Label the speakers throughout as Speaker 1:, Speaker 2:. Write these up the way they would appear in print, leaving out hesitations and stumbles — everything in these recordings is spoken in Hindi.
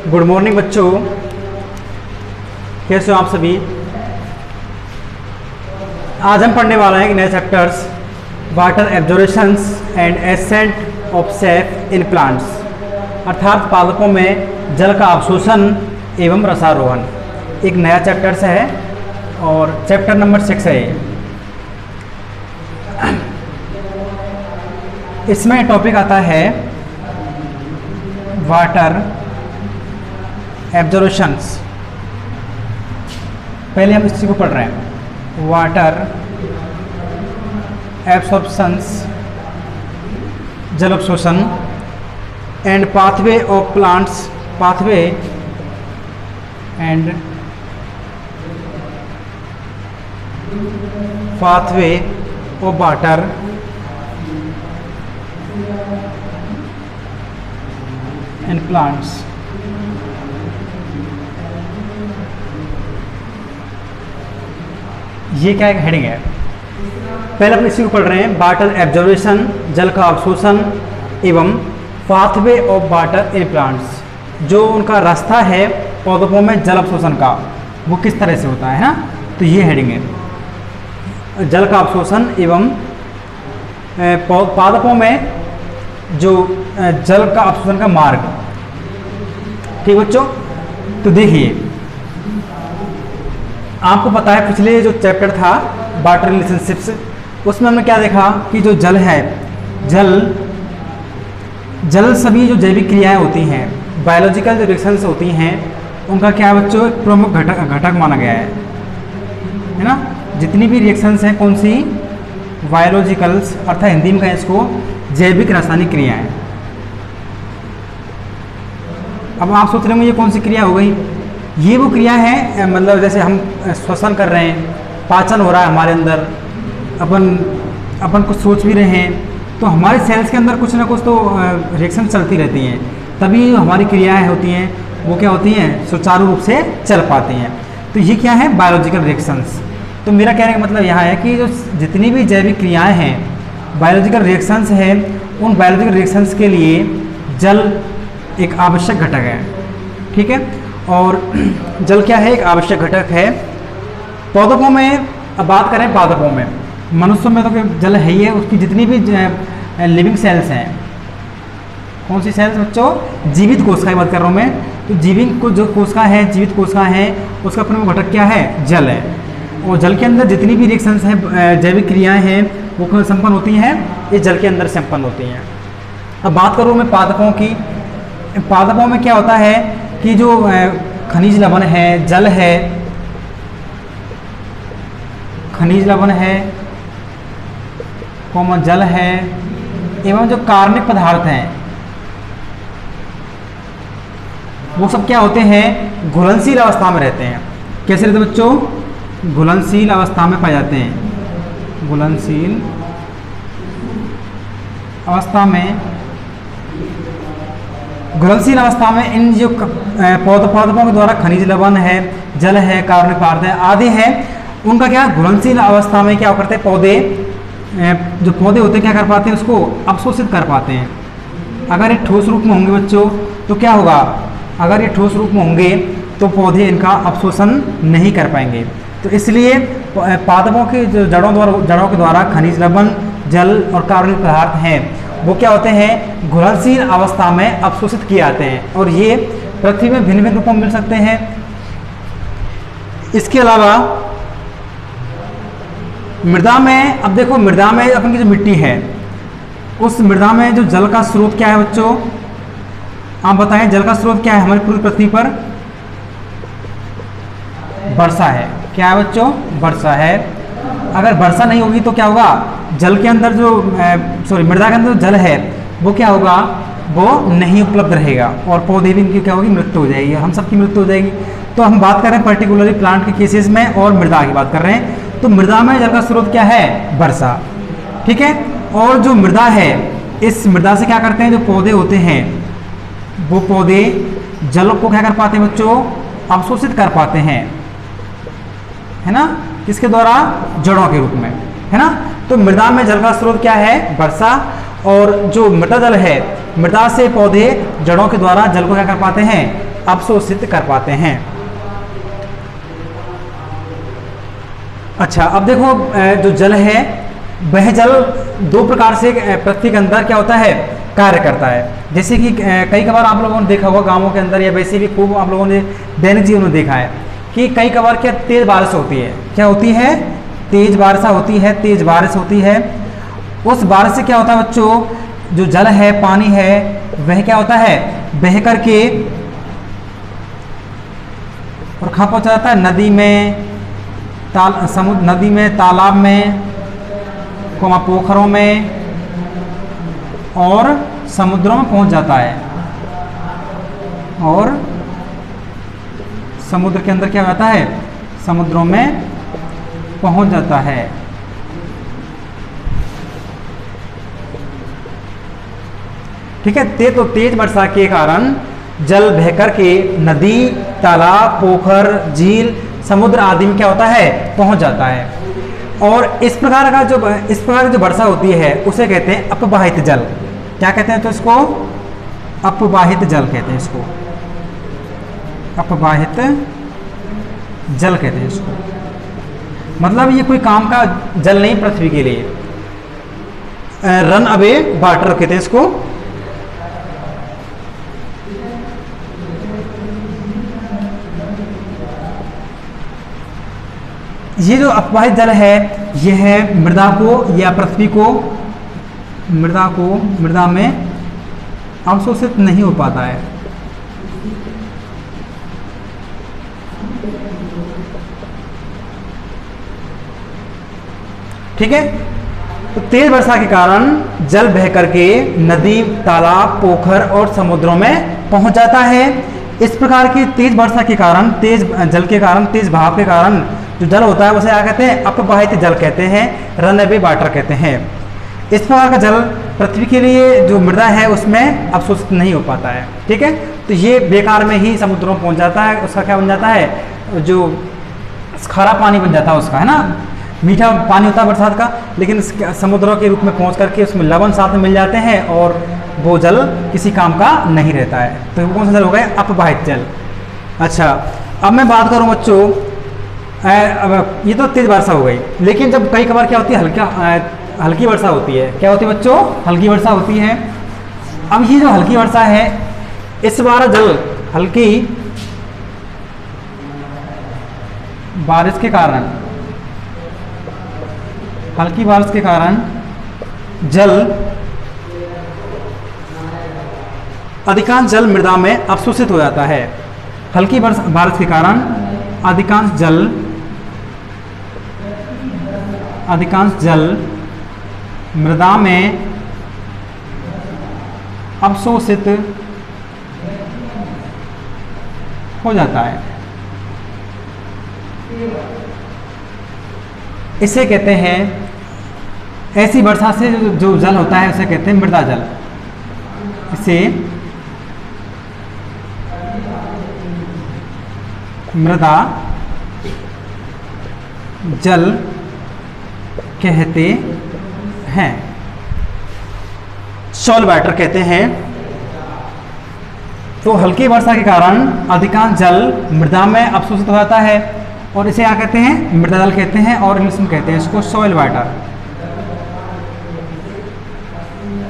Speaker 1: गुड मॉर्निंग बच्चों, कैसे हो आप सभी। आज हम पढ़ने वाले हैं नए chapters water absorptions and ascent of sap in plants, अर्थात पादपों में जल का अवशोषण एवं रसारोहण। एक नया चैप्टर्स है और चैप्टर नंबर 6 है। इसमें टॉपिक आता है वाटर एब्जॉर्प्शंस। पहले हम इसी को पढ़ रहे हैं, वाटर एब्सॉर्प्शंस जल अवशोषण and pathway of plants, pathway and pathway of water and plants. ये क्या एक हेडिंग है। पहले अपन इसी को पढ़ रहे हैं, वाटर एब्जॉर्प्शन जल का अवशोषण एवं pathway of water in plants, जो उनका रास्ता है पौधों में जल अवशोषण का, वो किस तरह से होता है ना। तो ये हेडिंग है, जल का अवशोषण एवं पादपों में जो जल का अवशोषण का मार्ग। ठीक बच्चों, तो देखिए आपको पता है पिछले जो चैप्टर था वाटर रिलेशनशिप्स, उसमें हमने क्या देखा कि जो जल है, जल सभी जो जैविक क्रियाएं होती हैं, बायोलॉजिकल जो रिएक्शंस होती हैं, उनका क्या बच्चों एक प्रमुख घटक माना गया है ना। जितनी भी रिएक्शंस हैं कौन सी, बायोलॉजिकल्स, अर्थात हिंदी में कहें इसको जैविक रासायनिक क्रियाएं। अब आप सोच रहे होंगे ये कौन सी क्रिया हो गई। ये वो क्रिया है, मतलब जैसे हम श्वसन कर रहे हैं, पाचन हो रहा है हमारे अंदर, अपन कुछ सोच भी रहे हैं, तो हमारे सेल्स के अंदर कुछ ना कुछ तो रिएक्शन चलती रहती हैं, तभी हमारी क्रियाएं होती हैं वो क्या होती हैं, सुचारू रूप से चल पाती हैं। तो ये क्या है, बायोलॉजिकल रिएक्शंस। तो मेरा कहने का मतलब यहाँ है कि जो जितनी भी जैविक क्रियाएँ हैं, बायोलॉजिकल रिएक्शंस हैं, उन बायोलॉजिकल रिएक्शंस के लिए जल एक आवश्यक घटक है। ठीक है, और जल क्या है, एक आवश्यक घटक है पौधों में। अब बात करें पादपों में, मनुष्यों में तो जल है ही है, उसकी जितनी भी लिविंग सेल्स हैं, कौन सी सेल्स बच्चों, जीवित कोशिका की बात कर रहा हूँ मैं। तो जीवित को जो कोशिका है, जीवित कोशिका है, उसका प्रमुख घटक क्या है, जल है। और जल के अंदर जितनी भी रिएक्शंस हैं, जैविक क्रियाएँ हैं, वो संपन्न होती हैं, ये जल के अंदर संपन्न होती हैं। अब बात करूँ मैं पादपों की। पादपों में क्या होता है कि जो खनिज लवण है, जल है, खनिज लवण है, जल है, एवं जो कार्बनिक पदार्थ हैं, वो सब क्या होते हैं, घुलनशील अवस्था में रहते हैं। कैसे रहते हैं बच्चों, घुलनशील अवस्था में पाए जाते हैं। घुलनशील अवस्था में, घुलनशील अवस्था में इन जो पादपों के द्वारा खनिज लवण है, जल है, कार्बनिक पदार्थ है आदि है, उनका क्या घुलनशील अवस्था में क्या करते हैं, पौधे जो पौधे होते हैं क्या कर पाते हैं, उसको अवशोषित कर पाते हैं। अगर ये ठोस रूप में होंगे बच्चों तो क्या होगा, अगर ये ठोस रूप में होंगे तो पौधे इनका अवशोषण नहीं कर पाएंगे। तो इसलिए पादपों के जो जड़ों के द्वारा खनिज लवण, जल और कार्बनिक पदार्थ हैं, वो क्या होते हैं, घुलनशील अवस्था में अवशोषित किए जाते हैं। और ये पृथ्वी में भिन्न भिन्न रूपों में मिल सकते हैं। इसके अलावा मृदा में, अब देखो मृदा में अपन की जो मिट्टी है, उस मृदा में जो जल का स्रोत क्या है बच्चों, आप बताएं जल का स्रोत क्या है हमारी पूरी पृथ्वी पर, वर्षा है। क्या है बच्चों, वर्षा है। अगर वर्षा नहीं होगी तो क्या होगा, जल के अंदर जो मृदा के अंदर जो जल है वो क्या होगा, वो नहीं उपलब्ध रहेगा और पौधे भी इनकी क्या होगी, मृत्यु हो जाएगी, हम सबकी मृत्यु हो जाएगी। तो हम बात कर रहे हैं पर्टिकुलरली प्लांट के केसेस में और मृदा की बात कर रहे हैं। तो मृदा में जल का स्रोत क्या है, वर्षा। ठीक है, और जो मृदा है, इस मृदा से क्या करते हैं, जो पौधे होते हैं वो पौधे जल को क्या कर पाते हैं बच्चों, अवशोषित कर पाते हैं, है ना। किसके द्वारा, जड़ों के रूप में, है ना। तो मृदा में जल का स्रोत क्या है, वर्षा। और जो मृदा जल है, मृदा से पौधे जड़ों के द्वारा जल को क्या कर पाते हैं, अवशोषित कर पाते हैं। अच्छा, अब देखो जो जल है वह जल दो प्रकार से पृथ्वी के अंदर क्या होता है, कार्य करता है। जैसे कि कई बार आप लोगों ने देखा होगा गांवों के अंदर, या वैसे भी खूब आप लोगों ने दैनिक जीवन में देखा है कि कई बार क्या तेज बारिश होती है। क्या होती है? तेज वर्षा होती है, तेज बारिश होती है। उस बारिश से क्या होता है बच्चों, जो जल है, पानी है, वह क्या होता है, बह करके और कहाँ पहुंच जाता है, नदी में, समुद्र, नदी में, तालाब में, पोखरों में और समुद्रों में पहुंच जाता है। और समुद्र के अंदर क्या होता है, समुद्रों में पहुंच जाता है। ठीक है, तो तेज वर्षा के कारण जल बहकर के नदी, तालाब, पोखर, झील, समुद्र आदि में क्या होता है, पहुंच जाता है। और इस प्रकार की जो वर्षा होती है उसे कहते हैं अपवाहित जल। क्या कहते हैं? तो इसको अपवाहित जल कहते हैं, इसको अपवाहित जल कहते हैं इसको। मतलब ये कोई काम का जल नहीं पृथ्वी के लिए, रन अवे वाटर कहते हैं इसको। ये जो अपवाहित जल है यह मृदा को या पृथ्वी को, मृदा में अवशोषित नहीं हो पाता है। ठीक है, तो तेज वर्षा के कारण जल बह करके नदी, तालाब, पोखर और समुद्रों में पहुंच जाता है। इस प्रकार की तेज वर्षा के कारण, तेज जल के कारण, तेज बहाव के कारण जो जल होता है उसे क्या कहते हैं, अपवाहित जल कहते हैं, रन अवे वाटर कहते हैं। इस प्रकार का जल पृथ्वी के लिए जो मृदा है उसमें अवशोषित नहीं हो पाता है। ठीक है, तो ये बेकार में ही समुद्रों में पहुंच जाता है। उसका क्या बन जाता है, जो खारा पानी बन जाता है उसका, है ना। मीठा पानी होता है बरसात का, लेकिन समुद्रों के रूप में पहुंच करके उसमें लवण साथ में मिल जाते हैं और वो जल किसी काम का नहीं रहता है। तो वो कौन सा जल हो गया, अपवाहित जल। अच्छा, अब मैं बात करूँ बच्चों, ये तो तेज वर्षा हो गई, लेकिन जब कई बार क्या होती है, हल्की वर्षा होती है। क्या होती है बच्चों, हल्की वर्षा होती है। अब ये जो हल्की वर्षा है, इस बार जल हल्की बारिश के कारण, हल्की बारिश के कारण जल, अधिकांश जल मृदा में अवशोषित हो जाता है। हल्की बारिश के कारण अधिकांश जल मृदा में अवशोषित हो जाता है। इसे कहते हैं, ऐसी वर्षा से जो जल होता है उसे कहते हैं मृदा जल। इसे मृदा जल कहते हैं, सॉइल वाटर कहते हैं। तो हल्की वर्षा के कारण अधिकांश जल मृदा में अवशोषित हो जाता है और इसे क्या कहते हैं, मृदा जल कहते हैं, और इंग्लिश में कहते हैं इसको सॉइल वाटर।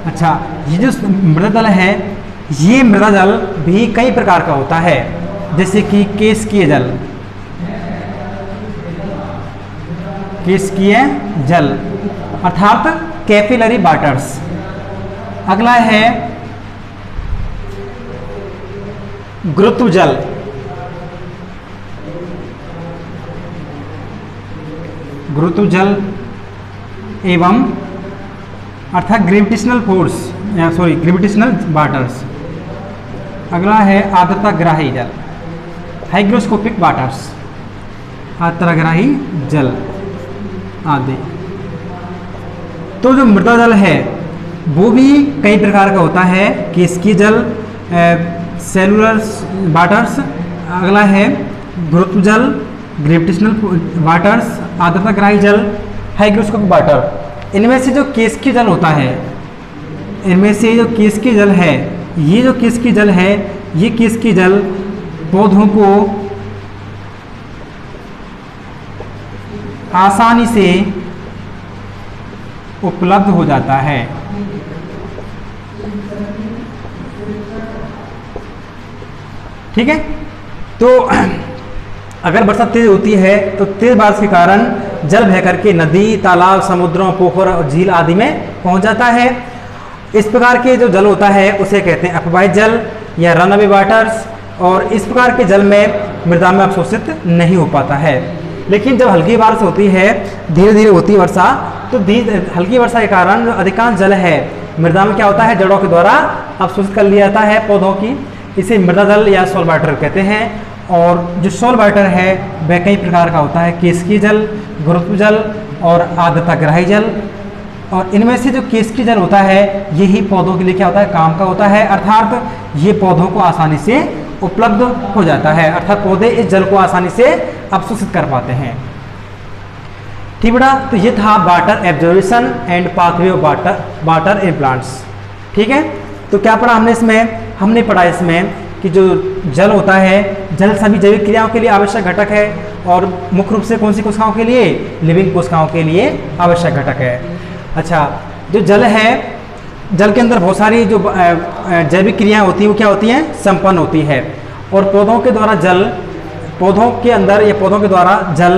Speaker 1: अच्छा, ये जो मृदा जल है, ये मृदा जल भी कई प्रकार का होता है, जैसे कि केशकीय जल, केशकीय जल अर्थात कैपिलरी वाटर्स। अगला है गुरुत्व जल, गुरुत्व जल एवं अर्थात gravitational force, sorry gravitational waters. अगला है आर्द्रताग्राही जल, हाइग्रोस्कोपिक वाटर्स, आर्द्रताग्राही जल आदि। तो जो मृदा जल है वो भी कई प्रकार का होता है, केशकीय जल, सेलुलर वाटर्स। अगला है गुरुत्व जल, ग्रेविटेशनल वाटर्स, आर्द्रताग्राही जल, हाइग्रोस्कोपिक वाटर। इनमें से जो केशकीय जल होता है, इनमें से जो केशकीय जल है, ये जो केशकीय जल है, ये केशकीय जल पौधों को आसानी से उपलब्ध हो जाता है। ठीक है, तो अगर बरसात तेज होती है तो तेज बारिश के कारण जल बह करके नदी, तालाब, समुद्रों, पोखर और झील आदि में पहुंच जाता है। इस प्रकार के जो जल होता है उसे कहते हैं अपवाहित जल या रन अवे वाटर्स, और इस प्रकार के जल में मृदा में अवशोषित नहीं हो पाता है। लेकिन जब हल्की बारिश होती है, धीरे धीरे होती है वर्षा, तो हल्की वर्षा के कारण जो अधिकांश जल है मृदा में क्या होता है, जड़ों के द्वारा अवशोषित कर लिया जाता है पौधों की। इसे मृदा जल या सॉल वाटर कहते हैं। और जो सॉल वाटर है वह कई प्रकार का होता है, केशकीय जल, गुरुत्व जल और आर्द्रताग्राही जल। और इनमें से जो केशकीय जल होता है यही पौधों के लिए क्या होता है, काम का होता है, अर्थात ये पौधों को आसानी से उपलब्ध हो जाता है, अर्थात पौधे इस जल को आसानी से अवशोषित कर पाते हैं। ठीक बेटा, तो ये था water absorption and pathway of water in plants. ठीक है, तो क्या पढ़ा हमने इसमें? हमने पढ़ा इसमें कि जो जल होता है, जल सभी जैविक क्रियाओं के लिए आवश्यक घटक है, और मुख्य रूप से कौन सी कोशिकाओं के लिए? लिविंग कोशिकाओं के लिए आवश्यक घटक है। अच्छा, जो जल है, जल के अंदर बहुत सारी जो जैविक क्रियाएं होती हैं वो क्या होती हैं? संपन्न होती है। और पौधों के द्वारा जल, पौधों के अंदर या पौधों के द्वारा जल,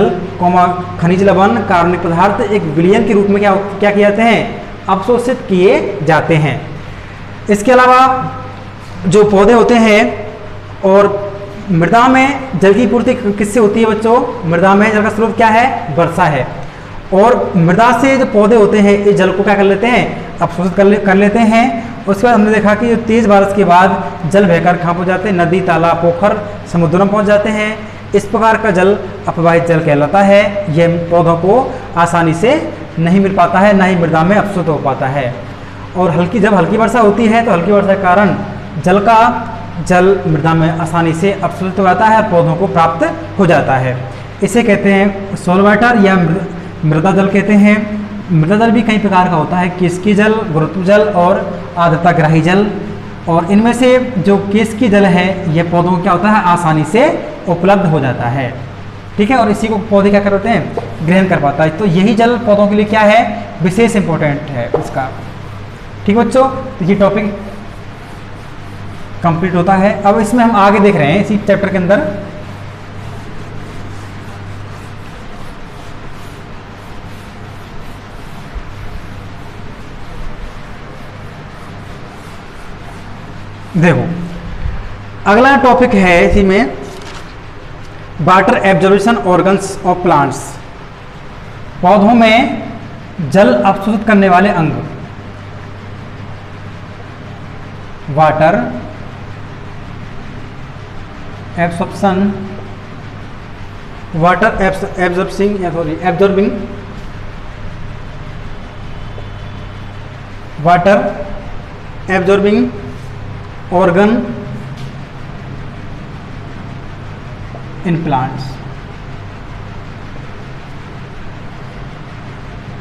Speaker 1: खनिज लवण, कार्बनिक पदार्थ एक विलयन के रूप में क्या किए जाते हैं? अवशोषित किए जाते हैं। इसके अलावा जो पौधे होते हैं, और मृदा में जल की पूर्ति किससे होती है बच्चों? मृदा में जल का स्रोत क्या है? वर्षा है। और मृदा से जो पौधे होते हैं इस जल को क्या कर लेते हैं? अवशोषित कर लेते हैं। उसके बाद हमने देखा कि जो तेज बारिश के बाद जल बहकर कहाँ पहुँच जाते हैं? नदी, तालाब, पोखर, समुद्रों में पहुँच जाते हैं। इस प्रकार का जल अपवाहित जल कहलाता है। यह पौधों को आसानी से नहीं मिल पाता है, ना ही मृदा में अवशोषित हो पाता है। और जब हल्की वर्षा होती है तो हल्की वर्षा के कारण जल मृदा में आसानी से अवशोषित हो जाता है, पौधों को प्राप्त हो जाता है। इसे कहते हैं सॉल वाटर या मृदा जल कहते हैं। मृदा जल भी कई प्रकार का होता है, केशकीय जल, गुरुत्व जल और आर्द्रताग्राही जल। और इनमें से जो केशकीय जल है यह पौधों को क्या होता है? आसानी से उपलब्ध हो जाता है। ठीक है, और इसी को पौधे क्या करते हैं? ग्रहण कर पाता है। तो यही जल पौधों के लिए क्या है? विशेष इंपॉर्टेंट है इसका। ठीक है बच्चों, तो ये टॉपिक कंप्लीट होता है। अब इसमें हम आगे देख रहे हैं इसी चैप्टर के अंदर देखो, अगला टॉपिक है इसी में water absorption organs of plants. पौधों में जल अवशोषित करने वाले अंग। Water absorption, water absorbing water absorbing organ in plants.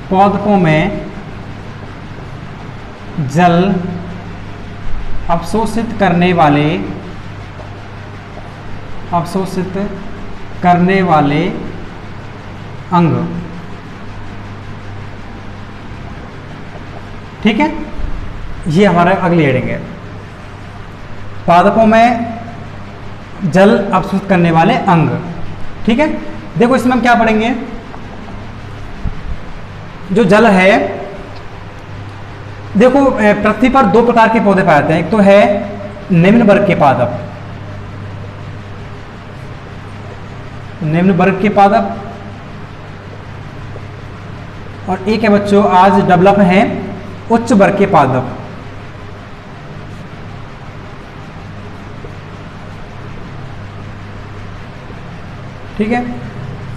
Speaker 1: पौधों में जल अवशोषित करने वाले अंग। ठीक है, ये हमारा अगली हेडिंग है, पादपों में जल अवशोषित करने वाले अंग। ठीक है, देखो इसमें हम क्या पढ़ेंगे? जो जल है, देखो पृथ्वी पर दो प्रकार के पौधे पाए जाते हैं। एक तो है निम्न वर्ग के पादप, निम्न वर्ग के पादप, और एक है बच्चों आज डेवलप है उच्च वर्ग के पादप। ठीक है,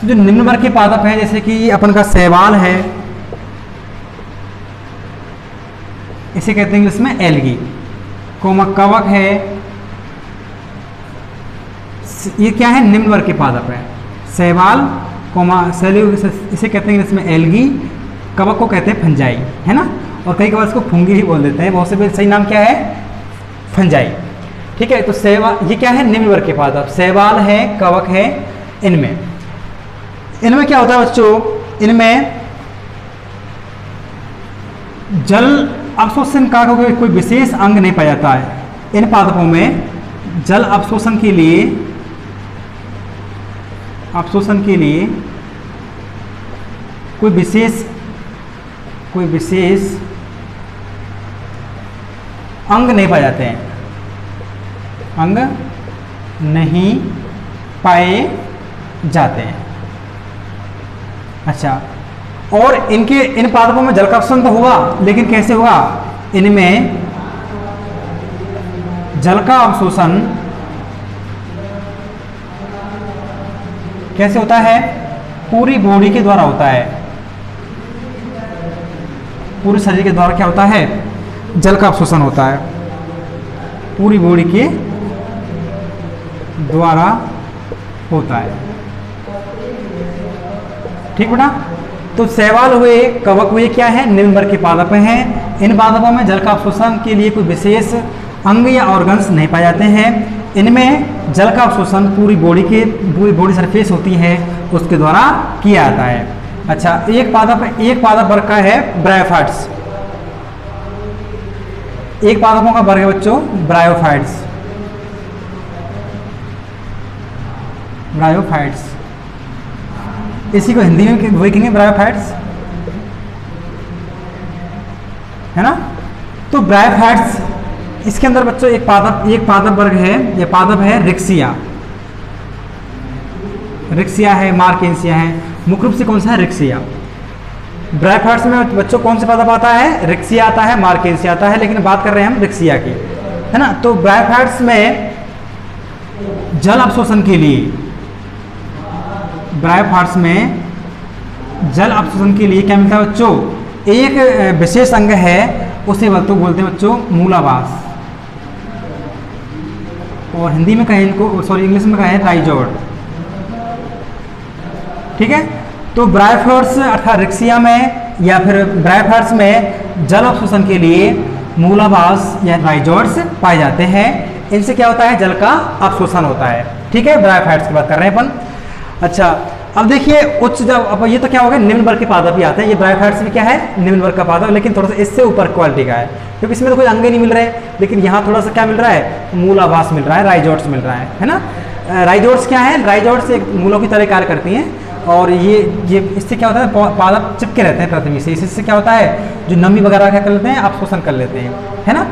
Speaker 1: तो जो निम्न वर्ग के पादप है जैसे कि अपन का शैवाल है, इसे कहते हैं इंग्लिश में एल्गी। कवक है, ये क्या है? निम्न वर्ग के पादप है। शैवाल, इसे कहते हैं इंग्लिश में एल्गी। कवक को कहते हैं फंजाई, है ना, और कई बार इसको फुंगी ही बोल देते हैं। बहुत से सही नाम क्या है? फंजाई। ठीक है, तो शैवाल ये क्या है, निम्न वर्ग के पादप, शैवाल है, कवक है। इनमें क्या होता है बच्चों, इनमें जल अवशोषण का कोई विशेष अंग नहीं पाया जाता है। इन पादपों में जल अवशोषण के लिए कोई विशेष अंग नहीं पाए जाते हैं, अंग नहीं पाए जाते हैं। अच्छा, और इन पादपों में जल का अवशोषण तो हुआ, लेकिन कैसे हुआ, इनमें जल का अवशोषण कैसे होता है, पूरी बॉडी के द्वारा होता है। पूरे शरीर के द्वारा क्या होता है, जल का अवशोषण होता है, पूरी बॉडी के द्वारा होता है। ठीक बेटा, तो शैवाल हुए, कवक हुए, क्या है, निम्न वर्ग के पादप हैं। इन पादपों में जल का अवशोषण के लिए कोई विशेष अंग या ऑर्गन्स नहीं पाए जाते हैं। इनमें जल का अवशोषण पूरी बॉडी सरफेस होती है उसके द्वारा किया जाता है। अच्छा, एक पादप वर्ग का है ब्रायोफाइट्स। एक पादपों का वर्ग है बच्चों ब्रायोफाइट्स। इसी को हिंदी में वही कहेंगे ब्रायोफाइट्स, है ना। तो ब्रायोफाइट्स, इसके अंदर बच्चों एक पादप वर्ग है, यह पादप है रिक्सिया है, मार्केंसिया है। मुख्य रूप से कौन सा है, रिक्सिया। ब्रायोफाइट्स में बच्चों कौन से पादप आता है, रिक्सिया आता है, मार्केंसिया आता है, लेकिन बात कर रहे हैं हम रिक्सिया की, है ना। तो ब्रायोफाइट्स में जल अवशोषण के लिए, ब्रायोफाइट्स में जल अवशोषण के लिए क्या मिलता है बच्चों, एक विशेष अंग है, उसे बोलते हैं बच्चों मूलावास, और हिंदी में कहें इनको, सॉरी इंग्लिश में कहें राइजोड। ठीक है, तो ब्रायोफाइट्स अर्थात रिक्सिया में या फिर ब्रायोफाइट्स में जल अवशोषण के लिए मूलावास या राइजोड्स पाए जाते हैं। इनसे क्या होता है, जल का अवशोषण होता है। ठीक है, ब्रायोफाइट्स की बात कर रहे हैं अपन। अच्छा, अब देखिए अब ये तो क्या हो गया, निम्न वर्ग के पादप ही आते हैं। ये ब्रायोफाइट्स में क्या है, निम्न वर्ग का पादप, लेकिन थोड़ा सा इससे ऊपर क्वालिटी का है, क्योंकि इसमें तो कोई अंग ही नहीं मिल रहे, लेकिन यहाँ थोड़ा सा क्या मिल रहा है, मूलावास मिल रहा है, राइजोड्स मिल रहा है ना। राइजोड्स क्या है, राइजोड्स एक मूलों की तरह कार्य करती हैं, और ये इससे क्या होता है, पादप चिपके रहते हैं पृथ्वी से। इससे क्या होता है, जो नमी वगैरह क्या कर लेते हैं, अवशोषण कर लेते हैं, है ना।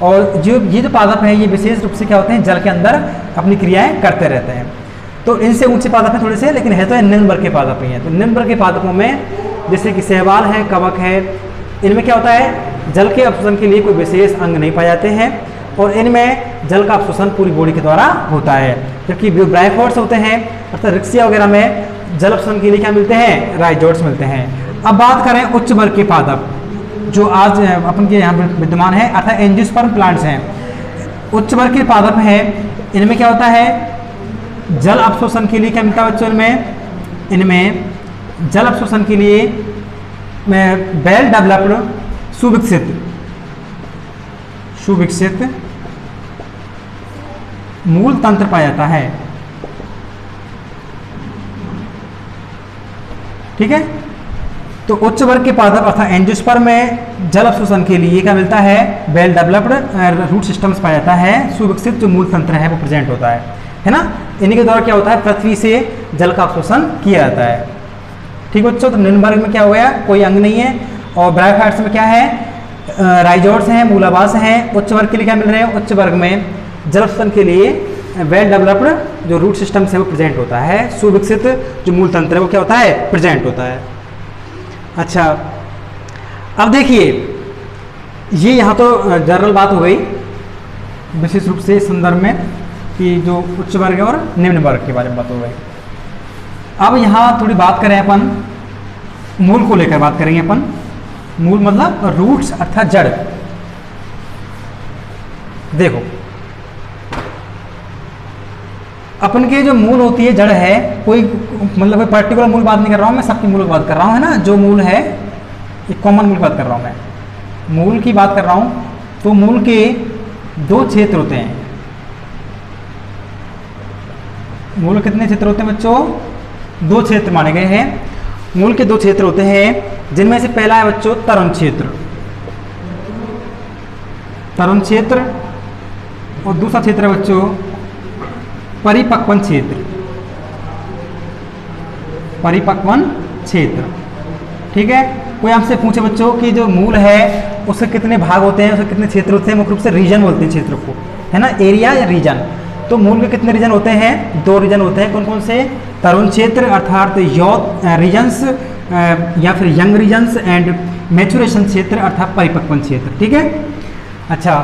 Speaker 1: और ये जो पादप है, ये विशेष रूप से क्या होते हैं, जल के अंदर अपनी क्रियाएं करते रहते हैं। तो इनसे ऊंचे पादप हैं थोड़े से, लेकिन है तो निम्न वर्ग के पादप ही हैं। तो निम्न वर्ग के पादपों में जैसे कि शैवाल है, कवक है, इनमें क्या होता है, जल के अवशोषण के लिए कोई विशेष अंग नहीं पाए जाते हैं, और इनमें जल का अवशोषण पूरी बॉडी के द्वारा होता है। जबकि जो ब्रायोफाइट्स होते हैं अर्थात रिक्सिया वगैरह में जल अवशोषण के लिए क्या मिलते हैं, राइजोड्स मिलते हैं। अब बात करें उच्च वर्ग के पादप, जो आज अपन के यहाँ विद्यमान है, अर्थात एंजियोस्पर्म प्लांट्स हैं। उच्च वर्ग के पादप हैं, इनमें क्या होता है, जल अवशोषण के लिए क्या मिलता है बच्चों, इनमें जल अवशोषण के लिए वेल डेवलप्ड सुविकसित मूल तंत्र पाया जाता है। ठीक है, तो उच्च वर्ग के पादप अर्थात एंजियोस्पर्म में जल अवशोषण के लिए क्या मिलता है, वेल डेवलप्ड रूट सिस्टम्स पाया जाता है, सुविकसित जो मूल तंत्र है वो प्रेजेंट होता है ना। इन्हीं के द्वारा क्या होता है, पृथ्वी से जल का अवशोषण किया जाता है। ठीक बच्चों, तो निम्न वर्ग में क्या हो गया, कोई अंग नहीं है, और ब्रायोफाइट्स में क्या है, राइजोड्स हैं, मूलावास हैं। उच्च वर्ग के लिए क्या मिल रहे हैं, उच्च वर्ग में जल अवशोषण के लिए वेल डेवलप्ड जो रूट सिस्टम है वो प्रेजेंट होता है, सुविकसित जो मूल तंत्र है वो क्या होता है, प्रेजेंट होता है। अच्छा, अब देखिए ये यहाँ तो जनरल बात हो गई, विशेष रूप से इस संदर्भ में कि जो उच्च वर्ग और निम्न वर्ग के बारे में बात हो गई। अब यहाँ थोड़ी बात करें अपन मूल को लेकर बात करेंगे अपन। मूल मतलब रूट्स अर्थात जड़। देखो अपन के जो मूल होती है, जड़ है, कोई मतलब कोई पर्टिकुलर मूल बात नहीं कर रहा हूँ मैं, सबकी मूल की बात कर रहा हूँ, है ना। जो मूल है एक कॉमन मूल की बात कर रहा हूँ मैं, मूल की बात कर रहा हूँ। तो मूल के दो क्षेत्र होते हैं, मूल कितने क्षेत्र होते हैं बच्चों? 2 क्षेत्र माने गए हैं। मूल के 2 क्षेत्र होते हैं, जिनमें से पहला है बच्चों तरुण क्षेत्र, तरुण क्षेत्र, और दूसरा क्षेत्र है बच्चों परिपक्वन क्षेत्र, परिपक्वन क्षेत्र। ठीक है, कोई आपसे पूछे बच्चों कि जो मूल है उसके कितने भाग होते हैं, उसके कितने क्षेत्र होते हैं, मुख्य रूप से रीजन बोलते हैं क्षेत्र को, है ना, एरिया या रीजन। तो मूल के कितने रीजन होते हैं? 2 रीजन होते हैं। कौन कौन से? तरुण क्षेत्र अर्थात यूथ रीजन्स या फिर यंग रीजन्स, एंड मैचुरेशन क्षेत्र अर्थात परिपक्वन क्षेत्र। ठीक है, अच्छा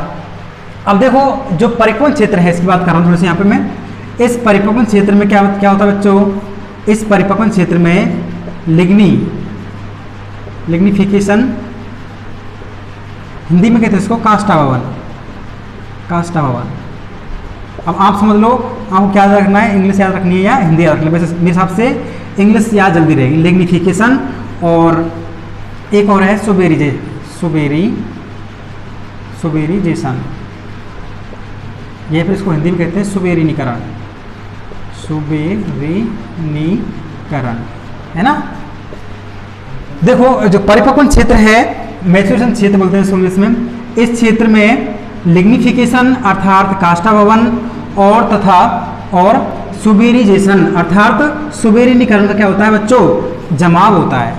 Speaker 1: अब देखो जो परिपक्वन क्षेत्र है इसकी बात कर रहा हूँ थोड़ी सी यहाँ पे मैं। इस परिपक्वन क्षेत्र में क्या होता है बच्चों? इस परिपक्वन क्षेत्र में लिग्निफिकेशन, हिंदी में कहते हैं इसको काष्ठाभवन, काष्ठाभवन। अब आप समझ लो आपको क्या याद रखना है, इंग्लिश याद रखनी है या हिंदी याद रखनी है? वैसे मेरे हिसाब से इंग्लिश याद जल्दी रहेगी। लिग्निफिकेशन, और एक और है सुबेरीजेशन, ये फिर इसको हिंदी में कहते हैं सुबेरीनीकरण, सुबेरीनीकरण, है ना। देखो जो परिपक्वन क्षेत्र है, मैचुरेशन क्षेत्र बोलते हैं इंग्लिश में, इस क्षेत्र में लिग्निफिकेशन अर्थात काष्ठाभवन और सुबेरीजेशन अर्थात सुबेरीनीकरण का क्या होता है बच्चों? जमाव होता है।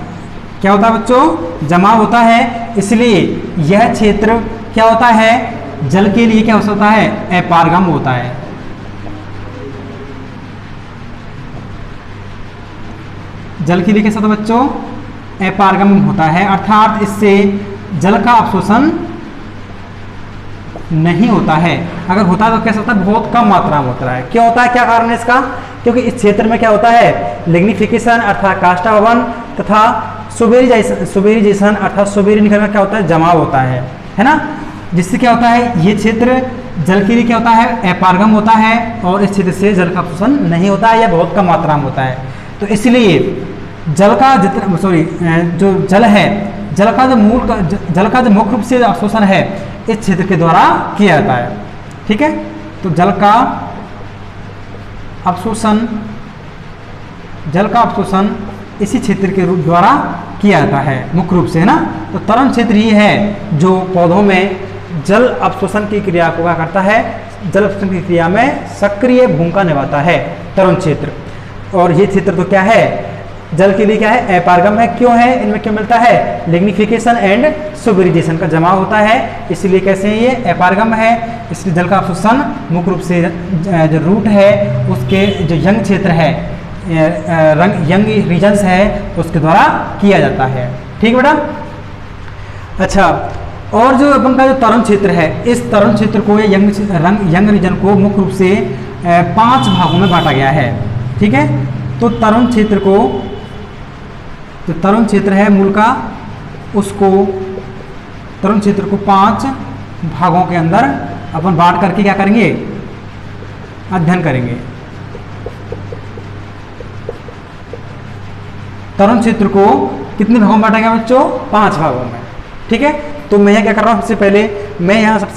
Speaker 1: क्या होता है बच्चों? जमाव होता है। इसलिए यह क्षेत्र क्या होता है? जल के लिए क्या होता है? अपारगम होता है। जल के लिए कैसा होता है बच्चों? अपारगम होता है, अर्थात इससे जल का अवशोषण नहीं होता है। अगर होता है तो कैसा होता है? बहुत कम मात्रा में होता है। क्यों होता है? क्या कारण है इसका? क्योंकि इस क्षेत्र में क्या होता है? लिग्निफिकेशन अर्थात काष्ठाभवन तथा सुबेरीजेशन अर्थात सुबेरीनीकरण क्या होता है? जमाव होता है ना। जिससे क्या होता है? ये क्षेत्र जल के लिए क्या होता है? अपारगम होता है, और इस क्षेत्र से जल का अवशोषण नहीं होता है या बहुत कम मात्रा में होता है। तो इसलिए जल का जितना जो जल है, जल का जो मुख्य रूप से अवशोषण है इस क्षेत्र के द्वारा किया जाता है। ठीक है, तो जल का अवशोषण इसी क्षेत्र के रूप द्वारा किया जाता है मुख्य रूप से, है ना। तो तरुण क्षेत्र ही है जो पौधों में जल अवशोषण की क्रिया को क्या करता है? जल अवशोषण की क्रिया में सक्रिय भूमिका निभाता है तरुण क्षेत्र। और ये क्षेत्र तो क्या है? जल के लिए क्या है? अपारगम है। क्यों है? इनमें क्या मिलता है? लिग्निफिकेशन एंड सुबेरीजेशन का जमाव होता है, इसलिए कैसे ये अपारगम है। इसलिए जल का अवशोषण मुख्य रूप से जो रूट है उसके जो यंग क्षेत्र है, यंग रीजन्स है उसके द्वारा किया जाता है। ठीक बेटा, अच्छा और जो अपन का जो तरुण क्षेत्र है, इस तरुण क्षेत्र को यंग रीजन को मुख्य रूप से 5 भागों में बांटा गया है। ठीक है, तो तरुण क्षेत्र को जो तरुण क्षेत्र है मूल का, उसको तरुण क्षेत्र को 5 भागों के अंदर अपन बांट करके क्या करेंगे? अध्ययन करेंगे। तरुण क्षेत्र को कितने भागों में बांटा गया बच्चों? 5 भागों में। ठीक है, तो मैं क्या कर रहा हूँ? सबसे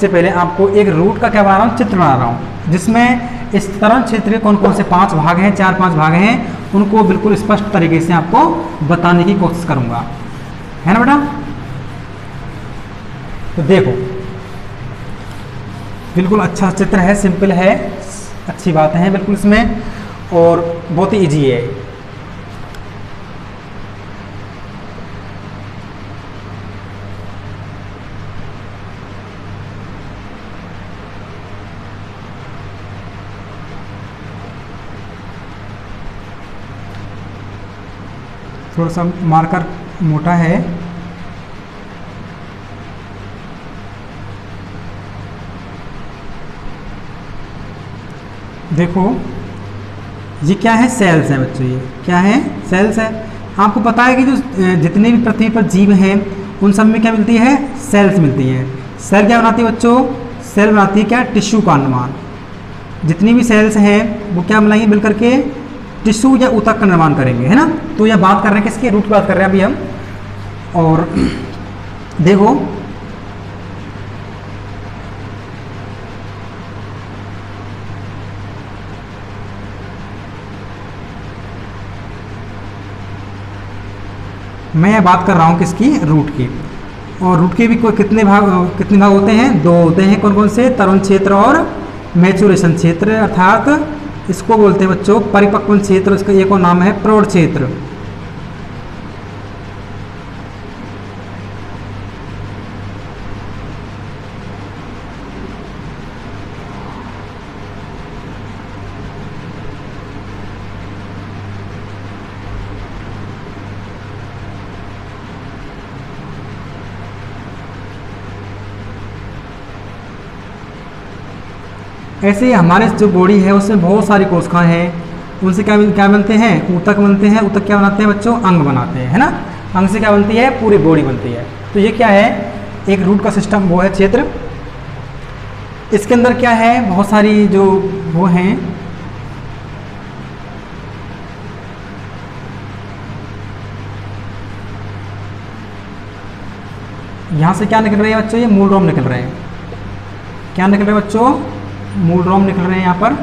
Speaker 1: पहले आपको एक रूट का क्या बना रहा हूँ? चित्र बना रहा हूँ, जिसमें इस तरुण क्षेत्र के कौन कौन से 5 भाग हैं, 4-5 भाग हैं, उनको बिल्कुल स्पष्ट तरीके से आपको बताने की कोशिश करूंगा, है ना बेटा। तो देखो बिल्कुल अच्छा चित्र है, सिंपल है, अच्छी बातें हैं बिल्कुल इसमें, और बहुत ही ईजी है। थोड़ा सा मार्कर मोटा है, देखो ये क्या है? सेल्स हैं बच्चों। ये क्या है? सेल्स है। आपको पता है कि जो जितने भी पृथ्वी पर जीव हैं उन सब में क्या मिलती है? सेल्स मिलती है। सेल क्या बनाती है बच्चों? सेल बनाती है क्या? टिश्यू का निर्माण। जितनी भी सेल्स हैं वो क्या बनाएंगे? मिलकर के टिश्यू या ऊतक का निर्माण करेंगे, है ना। तो यह बात कर रहे हैं किसके? रूट की बात कर रहे हैं अभी हम। और देखो मैं बात कर रहा हूँ किसकी, रूट की। और रूट के भी कोई कितने भाग होते हैं, 2 होते हैं। कौन कौन से, तरुण क्षेत्र और मैचुरेशन क्षेत्र, अर्थात इसको बोलते हैं बच्चों परिपक्व क्षेत्र, इसका एक और नाम है प्रौढ़ क्षेत्र। ऐसे ही हमारे जो बॉडी है उसमें बहुत सारी कोशिकाएं हैं, उनसे क्या क्या बनते हैं, ऊतक बनते हैं। ऊतक क्या बनाते हैं बच्चों, अंग बनाते हैं, है ना। अंग से क्या बनती है, पूरी बॉडी बनती है। तो ये क्या है, एक रूट का सिस्टम, वो है क्षेत्र। इसके अंदर क्या है, बहुत सारी जो वो हैं, यहाँ से क्या निकल रहे हैं बच्चों, ये मूल रोम निकल रहे हैं। क्या निकल रहे हैं बच्चों, मूल रोम निकल रहे हैं यहाँ पर।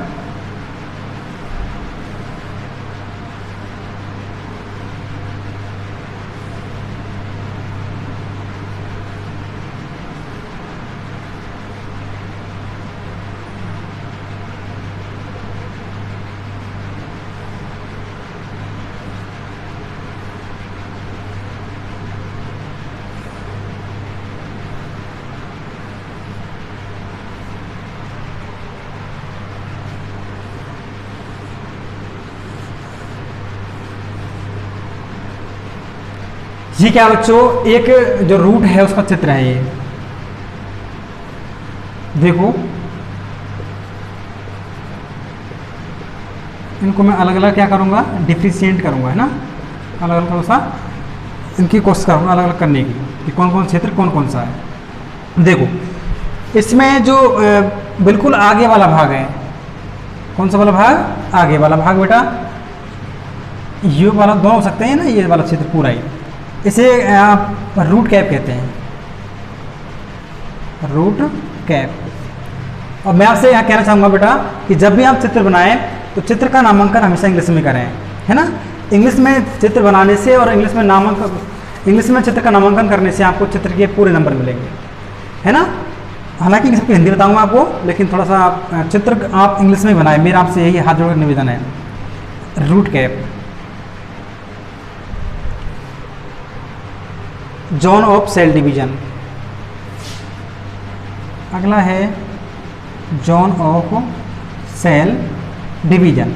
Speaker 1: ये क्या बच्चों, एक जो रूट है उसका चित्र है ये, देखो इनको मैं अलग अलग क्या करूंगा, डिफरेंशिएट करूंगा, है ना। अलग अलग कौन सा, इनकी कोशिश करूंगा अलग अलग करने की कि कौन कौन क्षेत्र कौन कौन सा है। देखो इसमें जो बिल्कुल आगे वाला भाग है, कौन सा वाला भाग, आगे वाला भाग बेटा, ये वाला दोनों हो सकते हैं ना, ये वाला क्षेत्र पूरा ही, इसे आप रूट कैप कहते हैं, रूट कैप। और मैं आपसे यहाँ कहना चाहूँगा बेटा कि जब भी आप चित्र बनाएं तो चित्र का नामांकन हमेशा इंग्लिश में करें, है ना। इंग्लिश में चित्र बनाने से और इंग्लिश में चित्र का नामांकन करने से आपको चित्र के पूरे नंबर मिलेंगे, है ना। हालांकि सबको हिंदी बताऊँगा आपको, लेकिन थोड़ा सा चित्र आप इंग्लिश में बनाएं, मेरा आपसे यही हाथ जोड़कर निवेदन है। Root cap, zone of cell division. अगला है जोन ऑफ सेल डिवीजन।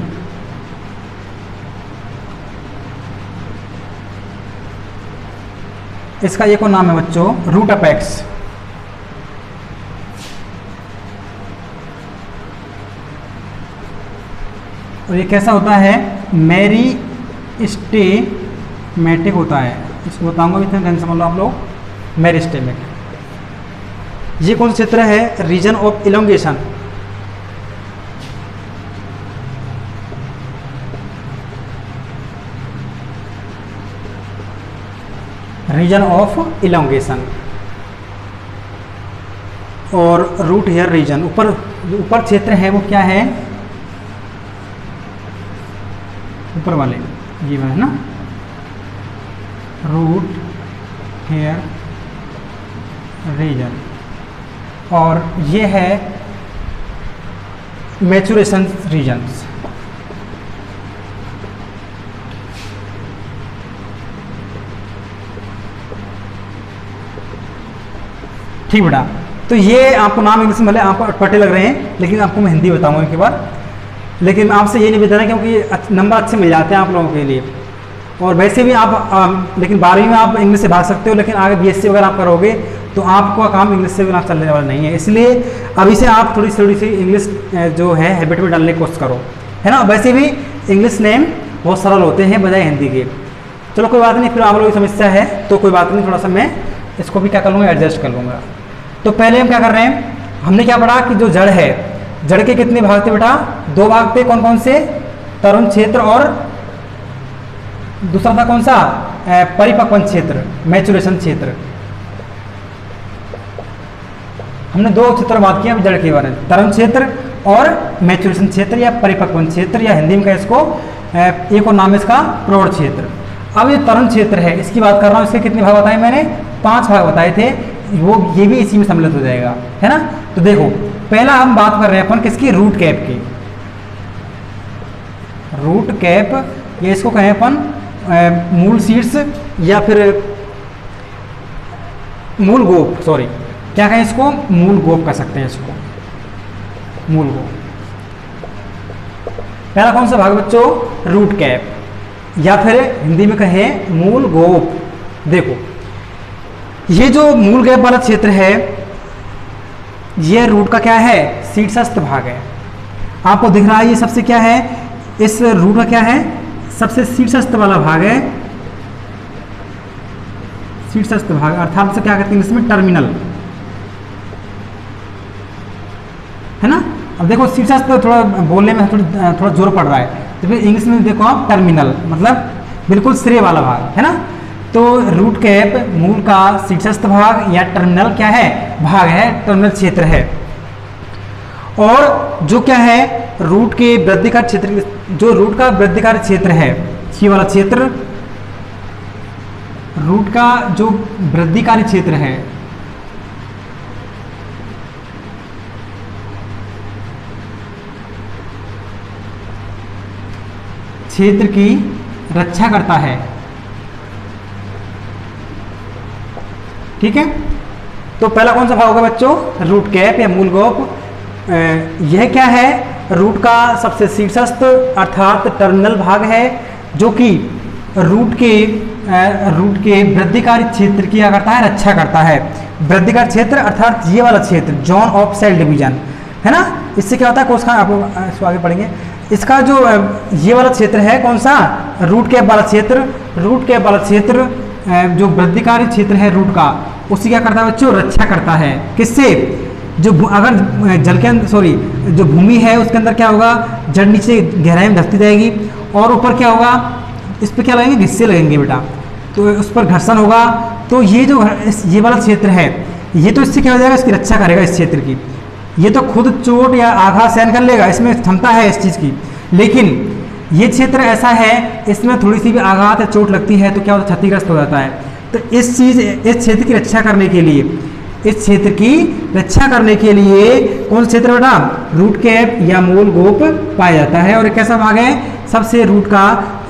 Speaker 1: इसका एक और नाम है बच्चों रूट अपेक्स। और ये कैसा होता है, मेरिस्टेमेटिक होता है, इसको बताऊंगा भी, ध्यान समझ लो आप लोग, मेरिस्टेमिक। ये कौन सा क्षेत्र है, region of elongation. Region of elongation. और रूट हेयर रीजन, ऊपर क्षेत्र है वो क्या है, ऊपर वाले ये है ना, रूट हेयर रीजन। और ये है मैचुरेशन रीजन्स। ठीक बेटा, तो ये आपको नाम इंग्लिश में भले आप अटपटे लग रहे हैं, लेकिन आपको मैं हिंदी बताऊंगा एक बार। लेकिन आपसे ये नहीं बताना क्योंकि नंबर अच्छे मिल जाते हैं आप लोगों के लिए। और वैसे भी आप लेकिन 12वीं में आप इंग्लिश से भाग सकते हो, लेकिन आगे बीएससी वगैरह आप करोगे तो आपका काम इंग्लिश से बिना चलने वाला नहीं है। इसलिए अभी से आप थोड़ी सी इंग्लिश जो है हैबिट में डालने की कोशिश करो, है ना। वैसे भी इंग्लिश नेम बहुत सरल होते हैं बजाय हिंदी के। चलो कोई बात नहीं, फिर आप लोगों की समस्या है तो कोई बात नहीं, थोड़ा सा मैं इसको भी क्या कर लूँगा, एडजस्ट कर लूँगा। तो पहले हम क्या कर रहे हैं, हमने क्या पढ़ा कि जो जड़ है, जड़ के कितने भाग थे बेटा, 2 भाग थे। कौन कौन से, तरुण क्षेत्र और दूसरा था कौन सा, परिपक्वन क्षेत्र, मैचुरेशन क्षेत्र। हमने 2 क्षेत्र बात किया जड़ के बारे में, तरुण क्षेत्र और मैचुरेशन क्षेत्र या परिपक्वन क्षेत्र, या हिंदी में इसको एक और नाम है इसका प्रौढ़ क्षेत्र। अब ये तरुण क्षेत्र है, इसकी बात कर रहा हूँ, इसके कितने भाग बताए मैंने? 5 भाग बताए थे, वो ये भी इसी में सम्मिलित हो जाएगा, है ना। तो देखो पहला हम बात कर रहे हैं अपन किसकी? रूट कैप की। रूट कैप, ये इसको कहें अपन मूल शीर्ष या फिर मूल गोप, सॉरी क्या कहें इसको? मूल गोप कह सकते हैं इसको, मूल गोप। पहला कौन सा भाग बच्चों? रूट कैप, या फिर हिंदी में कहें मूल गोप। देखो ये जो मूल गैप वाला क्षेत्र है, ये रूट का क्या है? शीर्षस्थ भाग है। आपको दिख रहा है ये सबसे क्या है? इस रूट का क्या है? सबसे शीर्षस्थ वाला भाग है, शीर्षस्थ भाग, अर्थात से क्या कहते हैं इसमें? टर्मिनल, है ना। अब देखो शीर्षस्थ थोड़ा बोलने में थोड़ा जोर पड़ रहा है, तो फिर इंग्लिश में देखो आप टर्मिनल, मतलब बिल्कुल सिरे वाला भाग, है ना। तो रूट कैप मूल का शीर्षस्थ भाग या टर्मिनल क्या है? भाग है, टर्मिनल क्षेत्र है। और जो क्या है? रूट के वृद्धिकार क्षेत्र, जो रूट का वृद्धिकार क्षेत्र है, ये वाला क्षेत्र रूट का जो वृद्धिकारी क्षेत्र है, क्षेत्र की रक्षा करता है, ठीक है। तो पहला कौन सा भाग होगा बच्चों? रूट कैप या मूल गोप। यह क्या है? रूट का सबसे शीर्षस्थ अर्थात टर्मिनल भाग है, जो कि रूट के वृद्धिकारी क्षेत्र की क्या करता है? रक्षा करता है। वृद्धिकारी क्षेत्र अर्थात ये वाला क्षेत्र, जोन ऑफ सेल डिवीजन, है ना। इससे क्या होता है? कोशिका आप आगे पढ़ेंगे। इसका जो ये वाला क्षेत्र है, कौन सा? रूट कैप वाला क्षेत्र। रूट कैप वाला क्षेत्र जो वृद्धिकारी क्षेत्र है रूट का, उसकी क्या करता है बच्चों? रक्षा करता है। किससे? जो अगर जल के अंदर, सॉरी जो भूमि है उसके अंदर क्या होगा? जड़ नीचे गहराई में धंसती जाएगी, और ऊपर क्या होगा? इस पर क्या लगेंगे? घिस्से लगेंगे बेटा, तो उस पर घर्षण होगा। तो ये जो ये वाला क्षेत्र है, ये तो इससे क्या हो जाएगा? इसकी रक्षा करेगा इस क्षेत्र की। ये तो खुद चोट या आघात सहन कर लेगा, इसमें क्षमता है इस चीज़ की। लेकिन ये क्षेत्र ऐसा है, इसमें थोड़ी सी भी आघात या चोट लगती है तो क्या होता है? क्षतिग्रस्त हो जाता है। तो इस क्षेत्र की रक्षा करने के लिए, इस क्षेत्र की रक्षा करने के लिए कौन सा क्षेत्र बेटा? रूट कैप या मूल गोप पाया जाता है। और एक कैसा भाग है? सबसे रूट का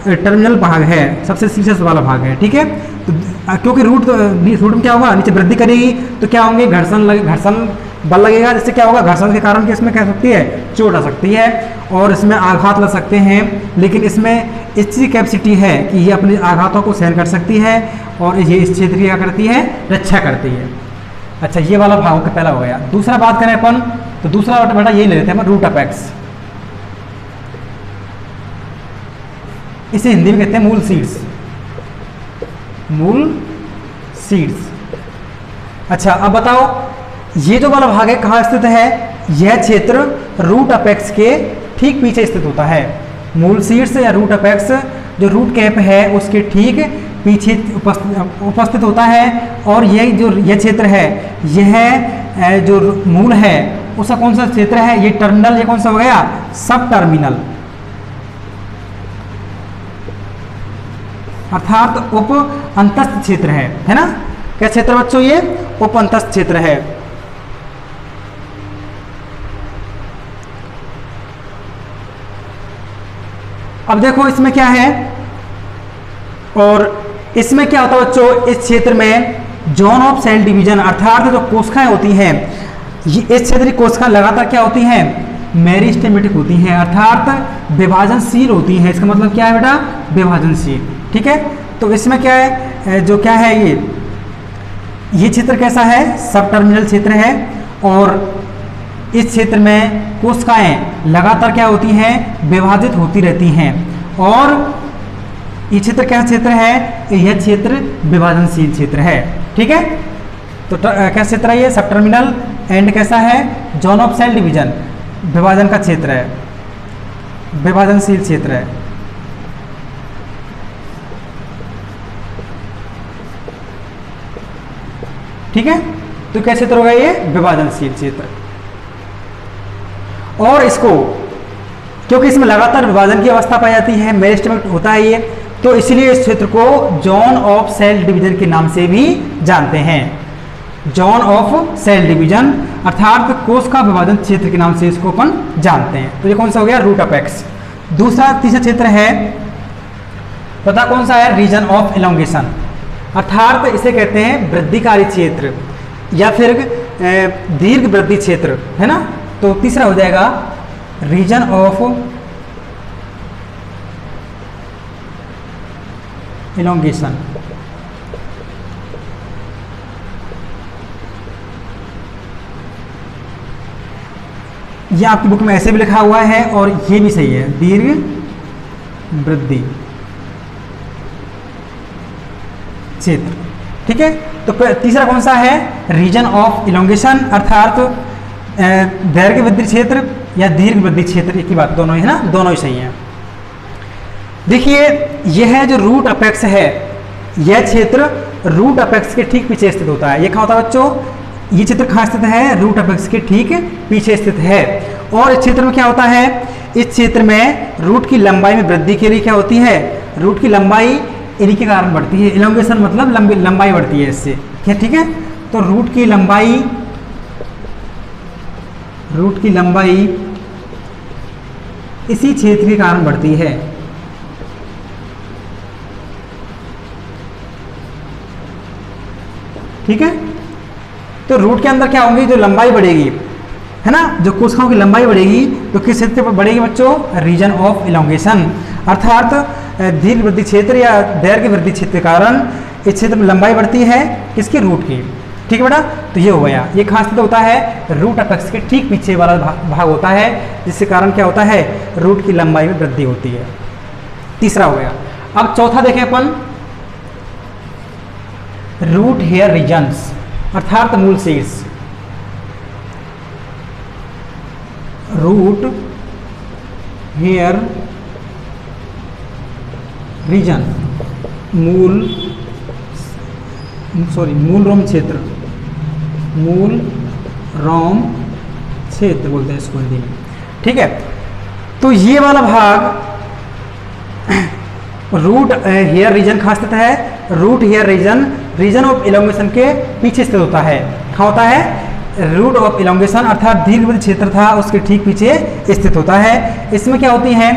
Speaker 1: टर्मिनल भाग है, सबसे शीर्षस्थ वाला भाग है, ठीक है। तो क्योंकि रूट में क्या होगा? नीचे वृद्धि करेगी तो क्या होंगे? घर्षण बल लगेगा, जिससे क्या होगा? घर्षण के कारण कि इसमें क्या सकती है? चोट आ सकती है और इसमें आघात लग सकते हैं। लेकिन इसमें इतनी कैपेसिटी है कि ये अपने आघातों को सहन कर सकती है और ये इस क्षेत्र की क्या करती है? रक्षा करती है। अच्छा, ये वाला भाग का पहला हो गया। दूसरा बात करें अपन, तो दूसरा बेटा यही ले लेते हैं अपन, रूट अपेक्स। इसे हिंदी में कहते हैं मूल शीर्ष, मूल शीर्ष। अच्छा, अब बताओ ये जो वाला भाग है कहाँ स्थित है? यह क्षेत्र रूट अपेक्स के ठीक पीछे स्थित होता है। मूल शीर्ष या रूट अपेक्स जो रूट कैप है उसके ठीक पीछे उपस्थित होता है। और यह क्षेत्र है, यह जो मूल है उसका कौन सा क्षेत्र है? ये टर्मिनल, ये कौन सा हो गया? सब टर्मिनल, अर्थात उप अंतस्थ क्षेत्र है ना। क्या क्षेत्र बच्चों? ये उप अंतस्थ क्षेत्र है। अब देखो इसमें क्या है, और इसमें क्या होता है बच्चों? इस क्षेत्र में जोन ऑफ सेल डिवीजन अर्थात जो कोशिकाएं होती हैं, इस क्षेत्र की कोशिकाएं लगातार क्या होती हैं? मेरिस्टेमेटिक होती हैं, अर्थात विभाजनशील होती हैं। इसका मतलब क्या है बेटा? विभाजनशील, ठीक है। तो इसमें क्या है, जो क्या है ये क्षेत्र कैसा है? सब टर्मिनल क्षेत्र है। और इस क्षेत्र में कोशिकाएं लगातार क्या होती हैं? विभाजित होती रहती हैं। और ये क्षेत्र क्या क्षेत्र है? यह क्षेत्र विभाजनशील क्षेत्र है, ठीक है। तो क्या क्षेत्र है ये? सब टर्मिनल। एंड कैसा है? जोन ऑफ सेल डिवीजन, विभाजन का क्षेत्र है, विभाजनशील क्षेत्र है। ठीक है, तो क्या क्षेत्र होगा ये? विभाजनशील क्षेत्र। और इसको क्योंकि इसमें लगातार विभाजन की अवस्था पाई जाती है, मेरिस्टेमेटिक होता है ये, तो इसलिए इस क्षेत्र को जोन ऑफ सेल डिवीजन के नाम से भी जानते हैं। जोन ऑफ सेल डिवीजन अर्थात कोष का विभाजन क्षेत्र के नाम से इसको अपन जानते हैं। तो ये कौन सा हो गया? Root apex. तीसरा क्षेत्र है, पता कौन सा है? रीजन ऑफ इलोंगेशन, अर्थात इसे कहते हैं वृद्धिकारी क्षेत्र या फिर दीर्घ वृद्धि क्षेत्र, है ना। तो तीसरा हो जाएगा रीजन ऑफ इलोंगेशन। ये आपकी बुक में ऐसे भी लिखा हुआ है और ये भी सही है, दीर्घ वृद्धि क्षेत्र। ठीक है, तो तीसरा कौन सा है? रीजन ऑफ इलोंगेशन, अर्थात दैर्घ्य वृद्धि क्षेत्र या दीर्घ वृद्धि क्षेत्र, एक ही बात, दोनों ही है ना, दोनों ही सही हैं। देखिए यह है जो रूट अपेक्स है, यह क्षेत्र रूट अपेक्स के ठीक पीछे स्थित होता है। ये कहाँ होता है बच्चों? ये क्षेत्र कहाँ स्थित है? रूट अपेक्स के ठीक पीछे स्थित है। और इस क्षेत्र में क्या होता है? इस क्षेत्र में रूट की लंबाई में वृद्धि के लिए क्या होती है? रूट की लंबाई इन्हीं के कारण बढ़ती है। इलोंगेशन मतलब लंबाई बढ़ती है इससे, ठीक है। तो रूट की लंबाई इसी क्षेत्र के कारण बढ़ती है। ठीक है, तो रूट के अंदर क्या होंगी? जो लंबाई बढ़ेगी, है ना, जो कोशिकाओं की लंबाई बढ़ेगी तो किस क्षेत्र पर बढ़ेगी बच्चों? रीजन ऑफ इलोंगेशन, अर्थात दीर्घ वृद्धि क्षेत्र या दैर्घ्य वृद्धि क्षेत्र के कारण इस क्षेत्र में लंबाई बढ़ती है, किसकी? रूट की। ठीक है बेटा, तो ये हो गया। ये कहाँ स्थित होता है? रूट अपेक्स के ठीक पीछे वाला भाग होता है, जिसके कारण क्या होता है? रूट की लंबाई में वृद्धि होती है। तीसरा हो गया। अब चौथा देखें अपन, रूट हेयर रीजन्स, अर्थात मूल शीर्ष। रूट हेयर रीजन, मूल रोम क्षेत्र, मूल रोम क्षेत्र बोलते हैं इसको हिंदी में। ठीक है, तो ये वाला भाग रूट हेयर रीजन कहाँ स्थित है? Root hair region region of elongation के पीछे स्थित होता है। कहाँ होता है? रूट ऑफ इलोंगेशन अर्थात दीर्घ वृद्धि क्षेत्र था उसके ठीक पीछे स्थित होता है। इसमें क्या होती है?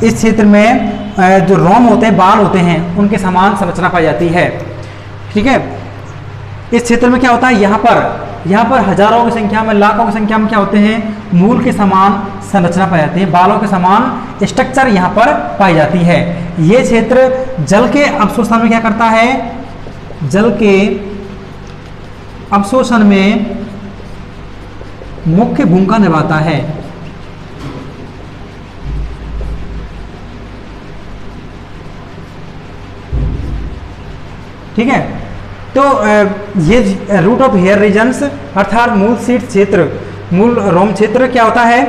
Speaker 1: इस क्षेत्र में जो रोम होते हैं, बाल होते हैं, उनके समान संरचना पाई जाती है। ठीक है, इस क्षेत्र में क्या होता है? यहाँ पर हजारों की संख्या में, लाखों की संख्या में क्या होते हैं? मूल के समान संरचना पाई जाती है, बालों के समान स्ट्रक्चर यहाँ पर पाई जाती है। ये क्षेत्र जल के अवशोषण में क्या करता है? जल के अवशोषण में मुख्य भूमिका निभाता है। ठीक है, तो ये रूट ऑफ हेयर रीजन्स अर्थात मूल शीर्ष क्षेत्र, मूल रोम क्षेत्र क्या होता है?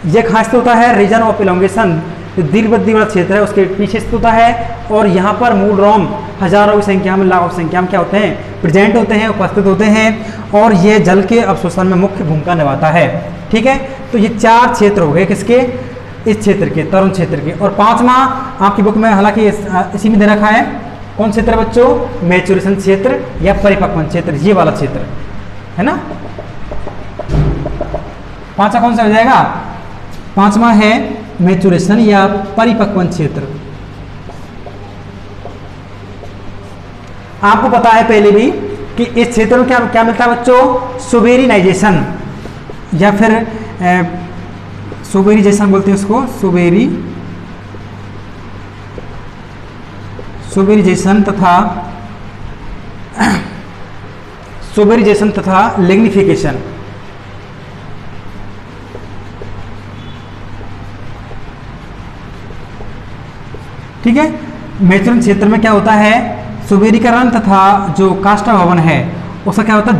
Speaker 1: ये कहाँ स्थित होता है? रीजन ऑफ इलोंगेशन, जो दीर्घ वृद्धि वाला क्षेत्र है उसके पीछे स्थित होता है। और यहाँ पर मूल रोम हजारों की संख्या में, लाखों की संख्या में क्या होते हैं? प्रेजेंट होते हैं, उपस्थित होते हैं, और ये जल के अवशोषण में मुख्य भूमिका निभाता है। ठीक है, तो ये चार क्षेत्र हो गए किसके? इस क्षेत्र के, तरुण क्षेत्र के। और पांचवा आपकी बुक में हालांकि इसी में दे रखा है, कौन क्षेत्र बच्चों? मैच्योरेशन क्षेत्र या परिपक्वन क्षेत्र, ये वाला क्षेत्र है ना। पांचवा कौन सा हो जाएगा? पांचवा है मैच्योरेशन या परिपक्वन क्षेत्र। आपको पता है पहले भी कि इस क्षेत्र में क्या क्या मिलता है बच्चों? सुबेरिनाइजेशन या फिर सुबेरिजेशन बोलते हैं उसको, सुबेरिजेशन तथा लिग्निफिकेशन। ठीक है, मैच्योरेशन क्षेत्र में क्या होता है? सुबेरीकरण तथा जो काष्ठा भवन है उसका क्या होता है?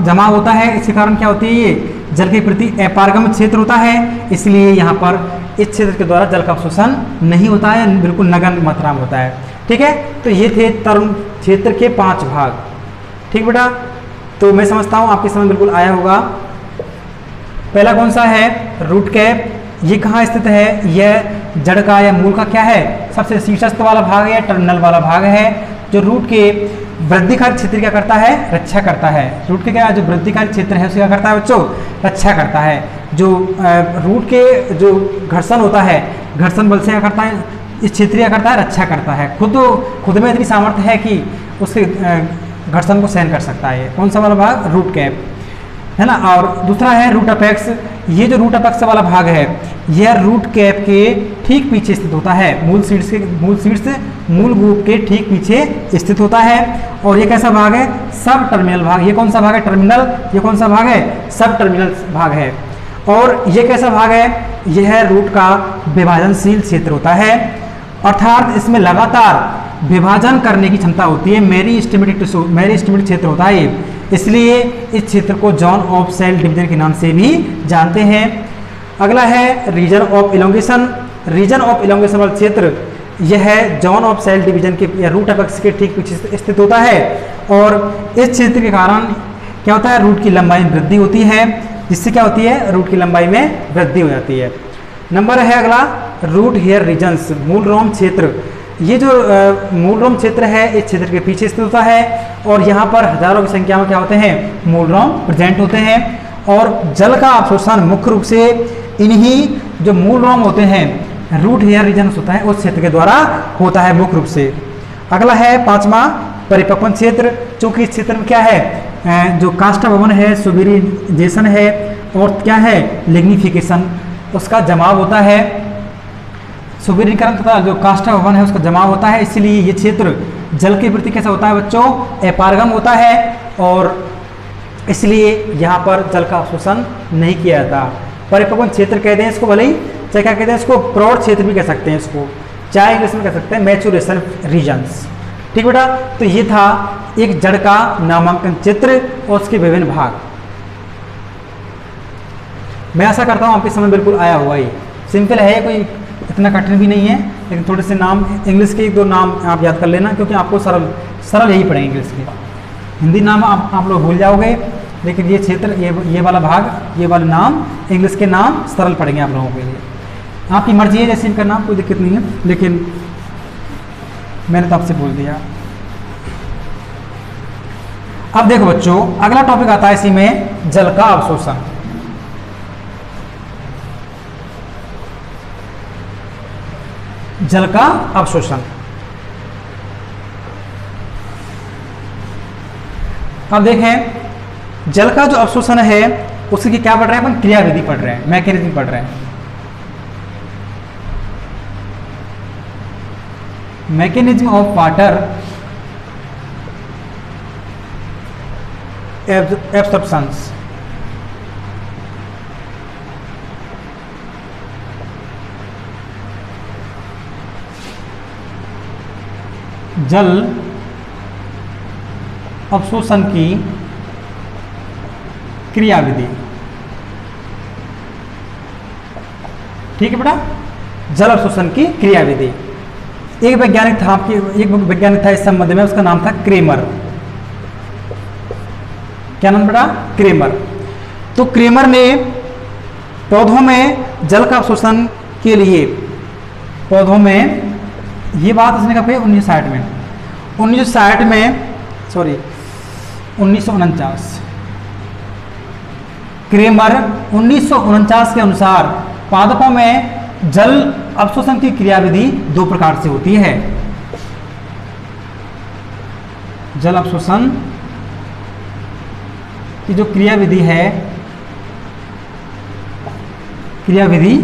Speaker 1: जमाव होता है। इसके कारण क्या होती है? ये जल के प्रति अपारगम क्षेत्र होता है, इसलिए यहाँ पर इस क्षेत्र के द्वारा जल का अवशोषण नहीं होता है, बिल्कुल नगण्य मात्रा में होता है। ठीक है, तो ये थे तरुण क्षेत्र के 5 भाग। ठीक बेटा, तो मैं समझता हूँ आपके समझ बिल्कुल आया होगा। पहला कौन सा है? Root cap. ये कहाँ स्थित है? यह जड़ का या मूल का क्या है, सबसे शीर्षस्थ वाला भाग है, टर्मिनल वाला भाग है। जो रूट के वृद्धिकारी क्षेत्र क्या करता है, रक्षा करता है। रूट के क्या जो वृद्धिकारी क्षेत्र है उसका क्या करता है बच्चों, रक्षा करता है। जो रूट के जो घर्षण होता है, घर्षण बल से क्या करता है, इस क्षेत्र क्या करता है, रक्षा करता है। खुद में इतनी सामर्थ्य है कि उसके घर्षण को सहन कर सकता है। कौन सा वाला भाग, रूट कैप है ना। और दूसरा है रूट अपेक्स। ये जो रूट अपेक्स वाला भाग है यह रूट कैप के ठीक पीछे स्थित होता है, मूल शीर्ष से मूल ग्रुप के ठीक पीछे स्थित होता है। और ये कैसा भाग है, सब टर्मिनल भाग। ये कौन सा भाग है, टर्मिनल। ये कौन सा भाग है, सब टर्मिनल भाग है। और ये कैसा भाग है, यह रूट का विभाजनशील क्षेत्र होता है, अर्थात इसमें लगातार विभाजन करने की क्षमता होती है। मेरिस्टेमेटिक क्षेत्र होता है ये, इसलिए इस क्षेत्र को जोन ऑफ सेल डिवीजन के नाम से भी जानते हैं। अगला है region of elongation. Region of elongation वाला क्षेत्र यह है जोन ऑफ सेल डिवीजन के या रूट अपेक्स के ठीक पीछे स्थित होता है। और इस क्षेत्र के कारण क्या होता है, रूट की लंबाई में वृद्धि होती है, जिससे क्या होती है, रूट की लंबाई में वृद्धि हो जाती है। नंबर है अगला रूट हेयर रीजन्स, मूल रोम क्षेत्र। ये जो मूल रोम क्षेत्र है इस क्षेत्र के पीछे स्थित होता है और यहाँ पर हजारों की संख्या में क्या होते हैं, मूल रोम प्रेजेंट होते हैं। और जल का अवशोषण मुख्य रूप से इन्हीं जो मूल रोम होते हैं, रूट हेयर रीजन्स होता है, उस क्षेत्र के द्वारा होता है मुख्य रूप से। अगला है पांचवा परिपक्वन क्षेत्र, चूंकि इस क्षेत्र में क्या है, जो काष्ठभवन है, सुबिरिजेशन है और क्या है, लिग्निफिकेशन, उसका जमाव होता है। सुबिरीकरण तथा जो काष्ठभवन है उसका जमाव होता है, इसलिए ये क्षेत्र जल के प्रति कैसा होता है बच्चों, अपारगम होता है और इसलिए यहाँ पर जल का अवशोषण नहीं किया जाता। परिपक्वन क्षेत्र कहते हैं इसको, भले ही चाहे क्या कहते हैं इसको, प्रौढ़ क्षेत्र भी कह सकते हैं इसको, चाहे इंग्लिश में कह सकते हैं मैचुरेशन रीजन्स। ठीक बेटा, तो ये था एक जड़ का नामांकन चित्र और उसके विभिन्न भाग। मैं आशा करता हूँ आपके समझ बिल्कुल आया हुआ ही, सिंपल है, कोई इतना कठिन भी नहीं है। लेकिन थोड़े से नाम इंग्लिश के एक दो नाम आप याद कर लेना, क्योंकि आपको सरल यही पड़ेंगे इंग्लिश के। हिंदी नाम आप लोग भूल जाओगे, लेकिन ये क्षेत्र, ये वाला भाग, ये वाले नाम, इंग्लिश के नाम सरल पड़ेंगे आप लोगों के लिए। आपकी मर्जी है जैसे करना, कोई दिक्कत नहीं है, लेकिन मैंने तो आपसे बोल दिया। अब देखो बच्चों, अगला टॉपिक आता है इसी में, जल का अवशोषण। जल का अवशोषण। अब देखें, जल का जो अवशोषण है उसकी क्या पढ़ रहे हैं अपन, क्रियाविधि पढ़ रहे हैं, मैकेनिज्म पढ़ रहे हैं। Mechanism of water absorptions. जल अवशोषण की क्रियाविधि। ठीक है बेटा, जल अवशोषण की क्रियाविधि। एक वैज्ञानिक था इस संबंध में, उसका नाम था क्रेमर। क्या नाम बेटा, क्रेमर। तो क्रेमर ने पौधों में जल का अवशोषण के लिए, पौधों में, ये बात उसने कहा 1960 में, 1949 क्रेमर 1949 के अनुसार पादपों में जल अवशोषण की क्रियाविधि दो प्रकार से होती है। जल अवशोषण की जो क्रियाविधि है, क्रियाविधि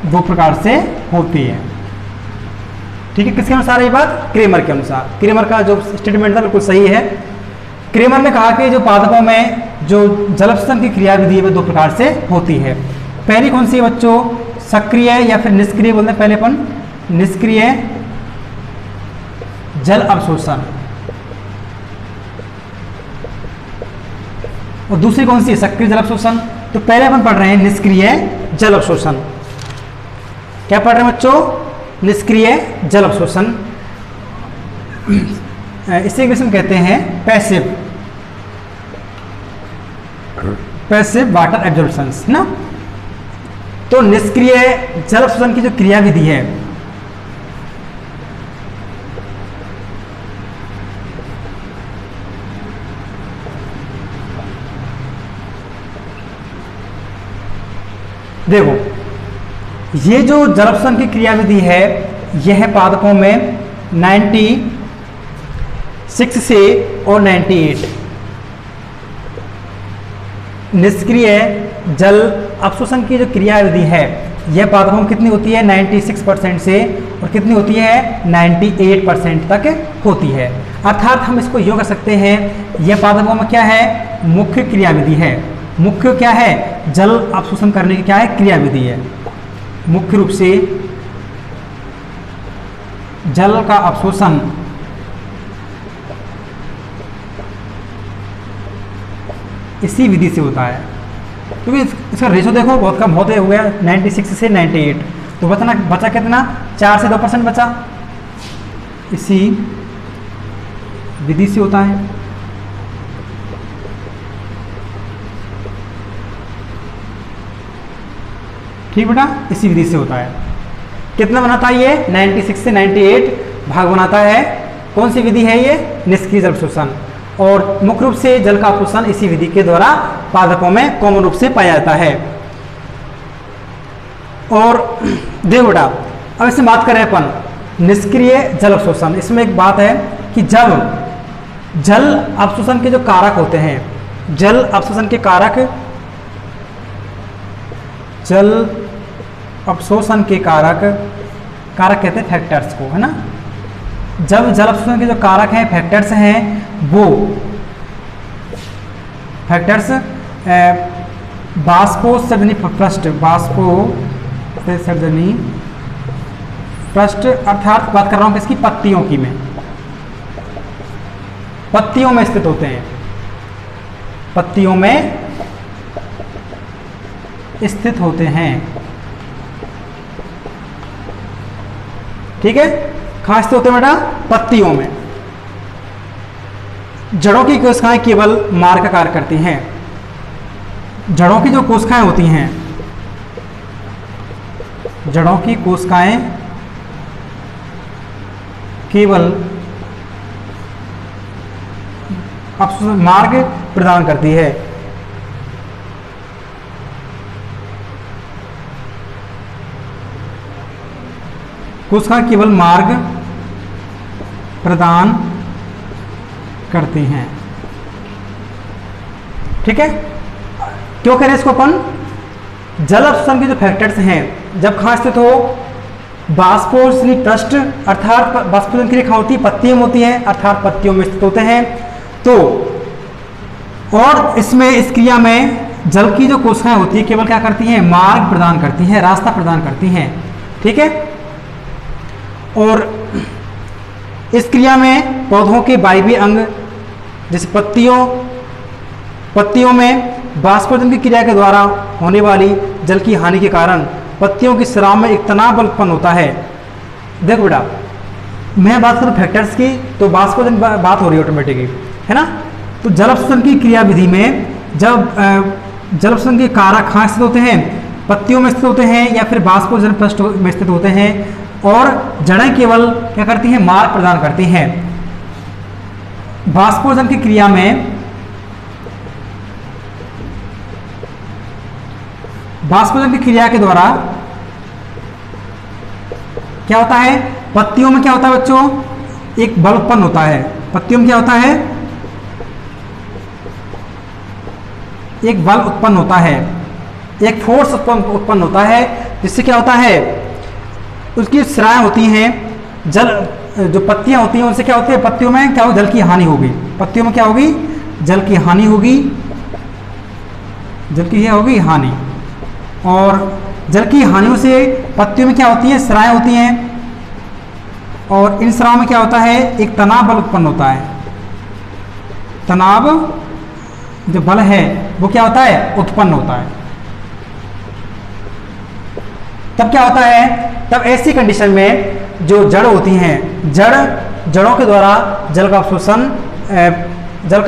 Speaker 1: दो प्रकार से होती है। ठीक है, किसके अनुसार ये बात, क्रेमर के अनुसार। क्रेमर का जो स्टेटमेंट था बिल्कुल सही है। क्रेमर ने कहा कि जो पादपों में जो जल अवशोषण की क्रियाविधि है वो दो प्रकार से होती है। पहली कौन सी है बच्चों, सक्रिय या फिर निष्क्रिय बोलते हैं पहले अपन, निष्क्रिय जल अवशोषण। और दूसरी कौन सी है, सक्रिय जल अवशोषण। तो पहले अपन पढ़ रहे हैं निष्क्रिय जल अवशोषण। क्या पढ़ रहे हैं बच्चों, निष्क्रिय जल अवशोषण। इसे इंग्लिश में कहते हैं पैसिव पैसिव वाटर एब्जॉर्प्शन है ना। तो निष्क्रिय जल अवशोषण की जो क्रिया विधि है, देखो ये जो जल अवशोषण की क्रिया विधि है यह पादपों में 96 से और 98 निष्क्रिय जल अवशोषण की जो क्रिया विधि है यह पादपों में कितनी होती है 96% से और कितनी होती है 98% तक होती है। अर्थात हम इसको यूँ कर सकते हैं यह पादपों में क्या है मुख्य क्रिया विधि है। मुख्य क्या है जल अवशोषण करने की क्या है क्रिया विधि है। मुख्य रूप से जल का अवशोषण इसी विधि से होता है। क्योंकि इसका रेशो देखो बहुत कम होते हो गया 96 से 98, तो बचा कितना 4 से 2% बचा, इसी विधि से होता है। ठीक बेटा, इसी विधि से होता है। कितना बनाता है ये 96 से 98 भाग बनाता है। कौन सी विधि है ये निष्क्रिय जल अवशोषण, और मुख्य रूप से जल का अवशोषण इसी विधि के द्वारा पादपों में कॉमन रूप से पाया जाता है। और देखो बेटा अब इसमें बात करें अपन निष्क्रिय जल अवशोषण, इसमें एक बात है कि जब जल अवशोषण के जो कारक होते हैं, जल अवशोषण के कारक, जल अवशोषण के कारक कहते हैं फैक्टर्स को, है ना। जब जल अवशोषण के जो कारक हैं फैक्टर्स हैं वो फैक्टर्स बाष्पोत्सर्जनी पृष्ठ, बाष्पोत्सर्जनी पृष्ठ अर्थात बात कर रहा हूं किसकी पत्तियों की, में पत्तियों में स्थित होते हैं, पत्तियों में स्थित होते हैं। ठीक है, कहां स्थित होते हैं बेटा पत्तियों में। जड़ों की कोशिकाएं केवल मार्ग का कार्य करती हैं। जड़ों की जो कोशिकाएं होती हैं, जड़ों की कोशिकाएं केवल मार्ग प्रदान करती है। कोशिकाएं केवल मार्ग प्रदान करते हैं। ठीक है, क्यों करें इसको अपन, जल अवशोषण के जो फैक्टर्स हैं जब कहाँ स्थित हो बाष्पोत्सर्जनी पृष्ठ अर्थात बाष्पोत्सर्जन की रेखा होती है पत्तियों में होती है, अर्थात पत्तियों में स्थित होते हैं। तो और इसमें इस क्रिया में जल की जो कोशिकाएं होती है केवल क्या करती हैं मार्ग प्रदान करती हैं, रास्ता प्रदान करती हैं। ठीक है, और इस क्रिया में पौधों के वायवीय अंग जैसे पत्तियों में बाष्पोत्सर्जन की क्रिया के द्वारा होने वाली जल की हानि के कारण पत्तियों की स्राव में एक तनाव बल उत्पन्न होता है। देखो बेटा मैं बात करूं फैक्टर्स की तो बाष्पोत्सर्जन बात हो रही है ऑटोमेटिकली, है ना। तो जल अवशोषण की क्रिया विधि में जब जल अवशोषण के कारक कहाँ स्थित होते हैं, पत्तियों में स्थित होते हैं या फिर बाष्पोत्सर्जन पृष्ठ में स्थित होते हैं, और जड़ें केवल क्या करती हैं मार्ग प्रदान करती हैं। बाष्पोत्सर्जन की क्रिया में बाष्पोत्सर्जन की क्रिया के द्वारा क्या होता है, पत्तियों में क्या होता है बच्चों, एक बल उत्पन्न होता है। पत्तियों में क्या होता है, एक बल उत्पन्न होता है, एक फोर्स उत्पन्न होता है, जिससे क्या होता है उसकी स्राएं होती हैं, जल जो पत्तियां होती हैं उनसे क्या होती है, पत्तियों में क्या होगा जल की हानि होगी, पत्तियों में क्या होगी जल की हानि होगी, जल की क्या होगी हानि। और जल की हानियों से पत्तियों में क्या होती है स्राएं होती हैं, और इन स्राव में क्या होता है एक तनाव बल उत्पन्न होता है। तनाव जो बल है वो क्या होता है उत्पन्न होता है। तब क्या होता है, तब ऐसी कंडीशन में जो जड़ होती हैं, जड़ों के द्वारा जल का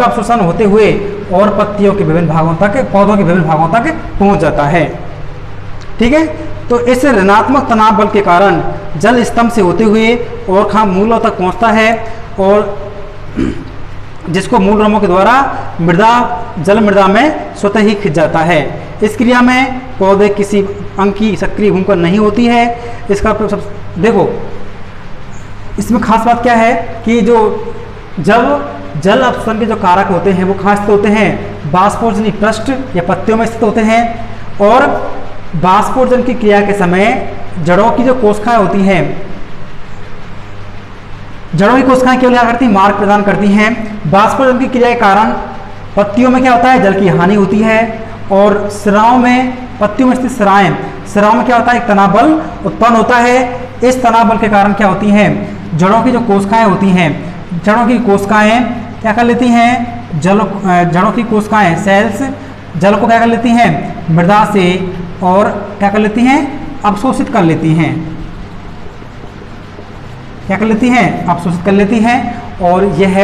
Speaker 1: अवशोषण होते हुए और पत्तियों के विभिन्न भागों तक, पौधों के विभिन्न भागों तक पहुंच जाता है। ठीक है, तो इस ऋणात्मक तनाव बल के कारण जल स्तंभ से होते हुए और खाम मूलों तक पहुंचता है, और जिसको मूल रमों के द्वारा जल मृदा में स्वतः ही खिंच जाता है। इस क्रिया में पौधे किसी अंग की सक्रिय भूमिका नहीं होती है। इसका सब देखो, इसमें खास बात क्या है कि जो जब जल अपसरण के जो कारक होते हैं वो खास होते हैं बाष्पोर्जनी पृष्ठ या पत्तियों में स्थित होते हैं, और बाष्पोर्जन की क्रिया के समय जड़ों की जो कोशिकाएं होती हैं, जड़ों की कोशिकाएं केवल क्या करती हैं, मार्ग प्रदान करती हैं। बाष्पोर्जन की क्रिया के कारण पत्तियों में क्या होता है, जल की हानि होती है, और सिराओं में, पत्तियों में स्थित सिराओं में क्या होता है, एक तनाव बल उत्पन्न होता है। इस तनाव बल के कारण क्या होती हैं, जड़ों की जो कोशिकाएं होती हैं, जड़ों की कोशिकाएं क्या कर लेती हैं, जड़ों की कोशिकाएं सेल्स जल को क्या कर लेती हैं, मृदा से और क्या कर लेती हैं, अवशोषित कर लेती हैं। क्या कर लेती हैं, अवशोषित कर लेती हैं, और यह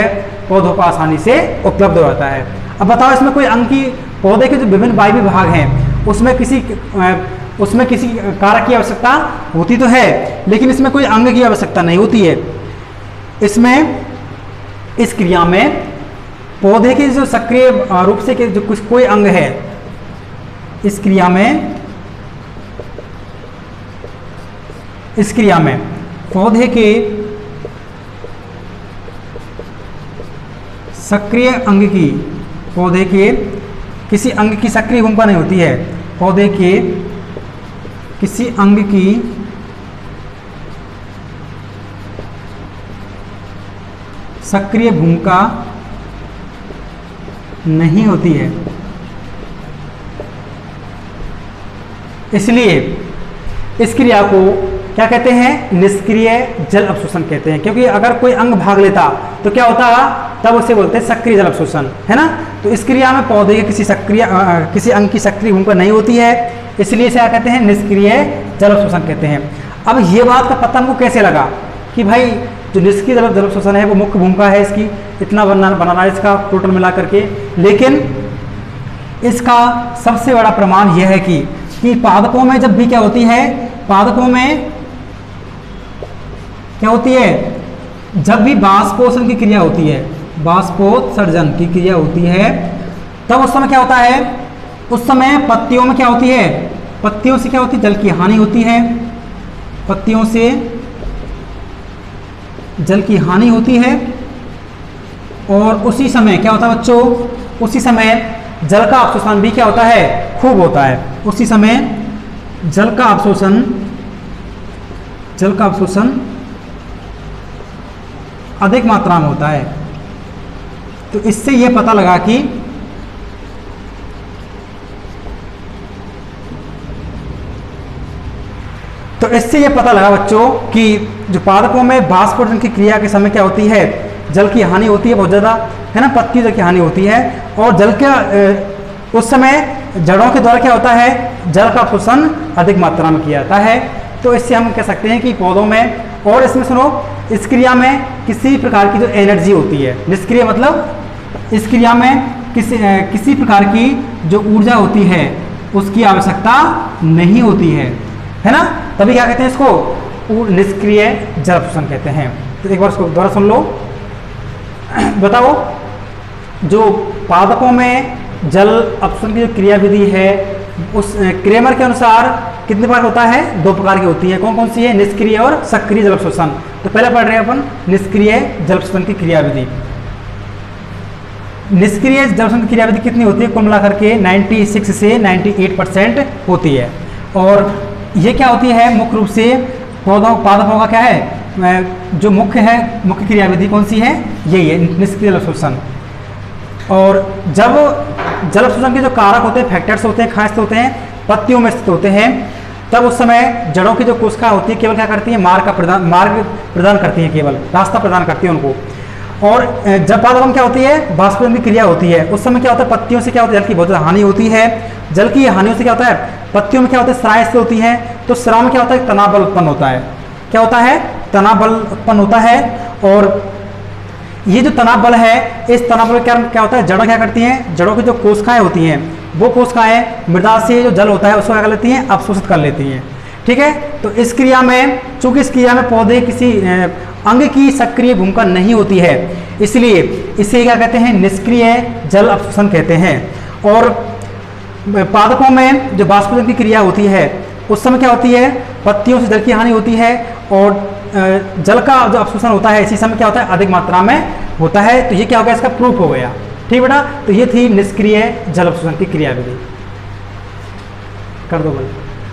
Speaker 1: पौधों को आसानी से उपलब्ध हो जाता है। अब बताओ, इसमें कोई अंग की, पौधे के जो विभिन्न वायवीय भाग हैं उसमें किसी कारक की आवश्यकता होती तो है, लेकिन इसमें कोई अंग की आवश्यकता नहीं होती है। इसमें इस क्रिया में पौधे के जो सक्रिय रूप से के जो कुछ कोई अंग है, इस क्रिया में पौधे के सक्रिय अंग की, पौधे के किसी अंग की सक्रिय भूमिका नहीं होती है। पौधे के किसी अंग की सक्रिय भूमिका नहीं होती है, इसलिए इस क्रिया को क्या कहते हैं, निष्क्रिय जल अवशोषण कहते हैं। क्योंकि अगर कोई अंग भाग लेता तो क्या होता, तब उसे बोलते हैं सक्रिय जल अवशोषण, है ना। तो इस क्रिया में पौधे के किसी अंग की सक्रिय भूमिका नहीं होती है, इसलिए इसे क्या कहते हैं, निष्क्रिय जल अवशोषण कहते हैं। अब ये बात का पता हमको कैसे लगा कि भाई जो निष्क्रिय जल अवशोषण है वो मुख्य भूमिका है इसकी, इतना बनाना इसका टोटल मिला करके। लेकिन इसका सबसे बड़ा प्रमाण यह है कि पादपों में जब भी क्या होती है, पादपों में क्या होती है, जब भी बाष्पोषण की क्रिया होती है, बाष्पोत्सर्जन की क्रिया होती है, तब उस समय क्या होता है, उस समय पत्तियों में क्या होती है, पत्तियों से क्या होती है, जल की हानि होती है, पत्तियों से जल की हानि होती है। और उसी समय क्या होता है बच्चों, उसी समय जल का अवशोषण भी क्या होता है, खूब होता है। उसी समय जल का अवशोषण अधिक मात्रा में होता है। तो इससे यह पता लगा कि बच्चों कि जो पादपों में बाष्पोत्सर्जन की क्रिया के समय क्या होती है, जल की हानि होती है बहुत ज़्यादा, है ना, पत्ती जल की हानि होती है। और जल के उस समय जड़ों के द्वारा क्या होता है, जल का अवशोषण अधिक मात्रा में किया जाता है। तो इससे हम कह सकते हैं कि पौधों में, और इसमें सुनो, इस क्रिया में किसी प्रकार की जो एनर्जी होती है, निष्क्रिय मतलब इस क्रिया में किसी प्रकार की जो ऊर्जा होती है उसकी आवश्यकता नहीं होती है ना। तभी क्या कहते हैं इसको, निष्क्रिय जल अवशोषण कहते हैं। तो एक बार इसको दोबारा सुन लो। बताओ, जो पादपों में जल अवशोषण की जो क्रिया विधि है उस क्रेमर के अनुसार कितने प्रकार होता है, 2 प्रकार की होती है। कौन कौन सी है, निष्क्रिय और सक्रिय जल अवशोषण। तो पहले पढ़ रहे हैं अपन निष्क्रिय जल अवशोषण की क्रिया विधि। निष्क्रिय जल अवशोषण की क्रिया विधि कितनी होती है, कुल मिलाकर के 96 से 98% होती है। और ये क्या होती है, मुख्य रूप से पादपों का क्या है, जो मुख्य क्रिया विधि कौन सी है, यही है निष्क्रिय जल अवशोषण। और जब जल अवशोषण के जो कारक होते हैं, फैक्टर्स होते हैं, खास होते हैं, पत्तियों में स्थित होते हैं, तब उस समय जड़ों की जो कोशिका होती है केवल क्या करती है, मार्ग प्रदान करती है, केवल रास्ता प्रदान करती है उनको। और जब पादपों में क्या होती है, बाष्पोत्सर्जन की क्रिया होती है, उस समय क्या होता है, पत्तियों से क्या होता है, जल की बहुत ज़्यादा हानि होती है। जल की हानियों से क्या होता है, पत्तियों में क्या होता है, स्राव से होती है। तो स्राव में क्या होता है, तनाव बल उत्पन्न होता है। क्या होता है, तनाव बल उत्पन्न होता है। और ये जो तनाव बल है, इस तनाव बल के कारण क्या होता है, जड़ों क्या करती हैं, जड़ों की जो कोशिकाएं होती हैं वो कोशिकाएं मृदा से जो जल होता है उसको क्या कर लेती हैं, अवशोषित कर लेती हैं। ठीक है, तो इस क्रिया में, चूंकि इस क्रिया में पौधे किसी अंग की सक्रिय भूमिका नहीं होती है, इसलिए इसे क्या कहते हैं, निष्क्रिय जल अवशोषण कहते हैं। और पादपों में जो वाष्पोत्सर्जन की क्रिया होती है उस समय क्या होती है, पत्तियों से जल की हानि होती है और जल का जो अवशोषण होता है इसी समय क्या होता है, अधिक मात्रा में होता है। तो ये क्या हो गया, इसका प्रूफ हो गया। ठीक बेटा, तो ये थी निष्क्रिय जल अवशोषण की क्रियाविधि। कर दो बल।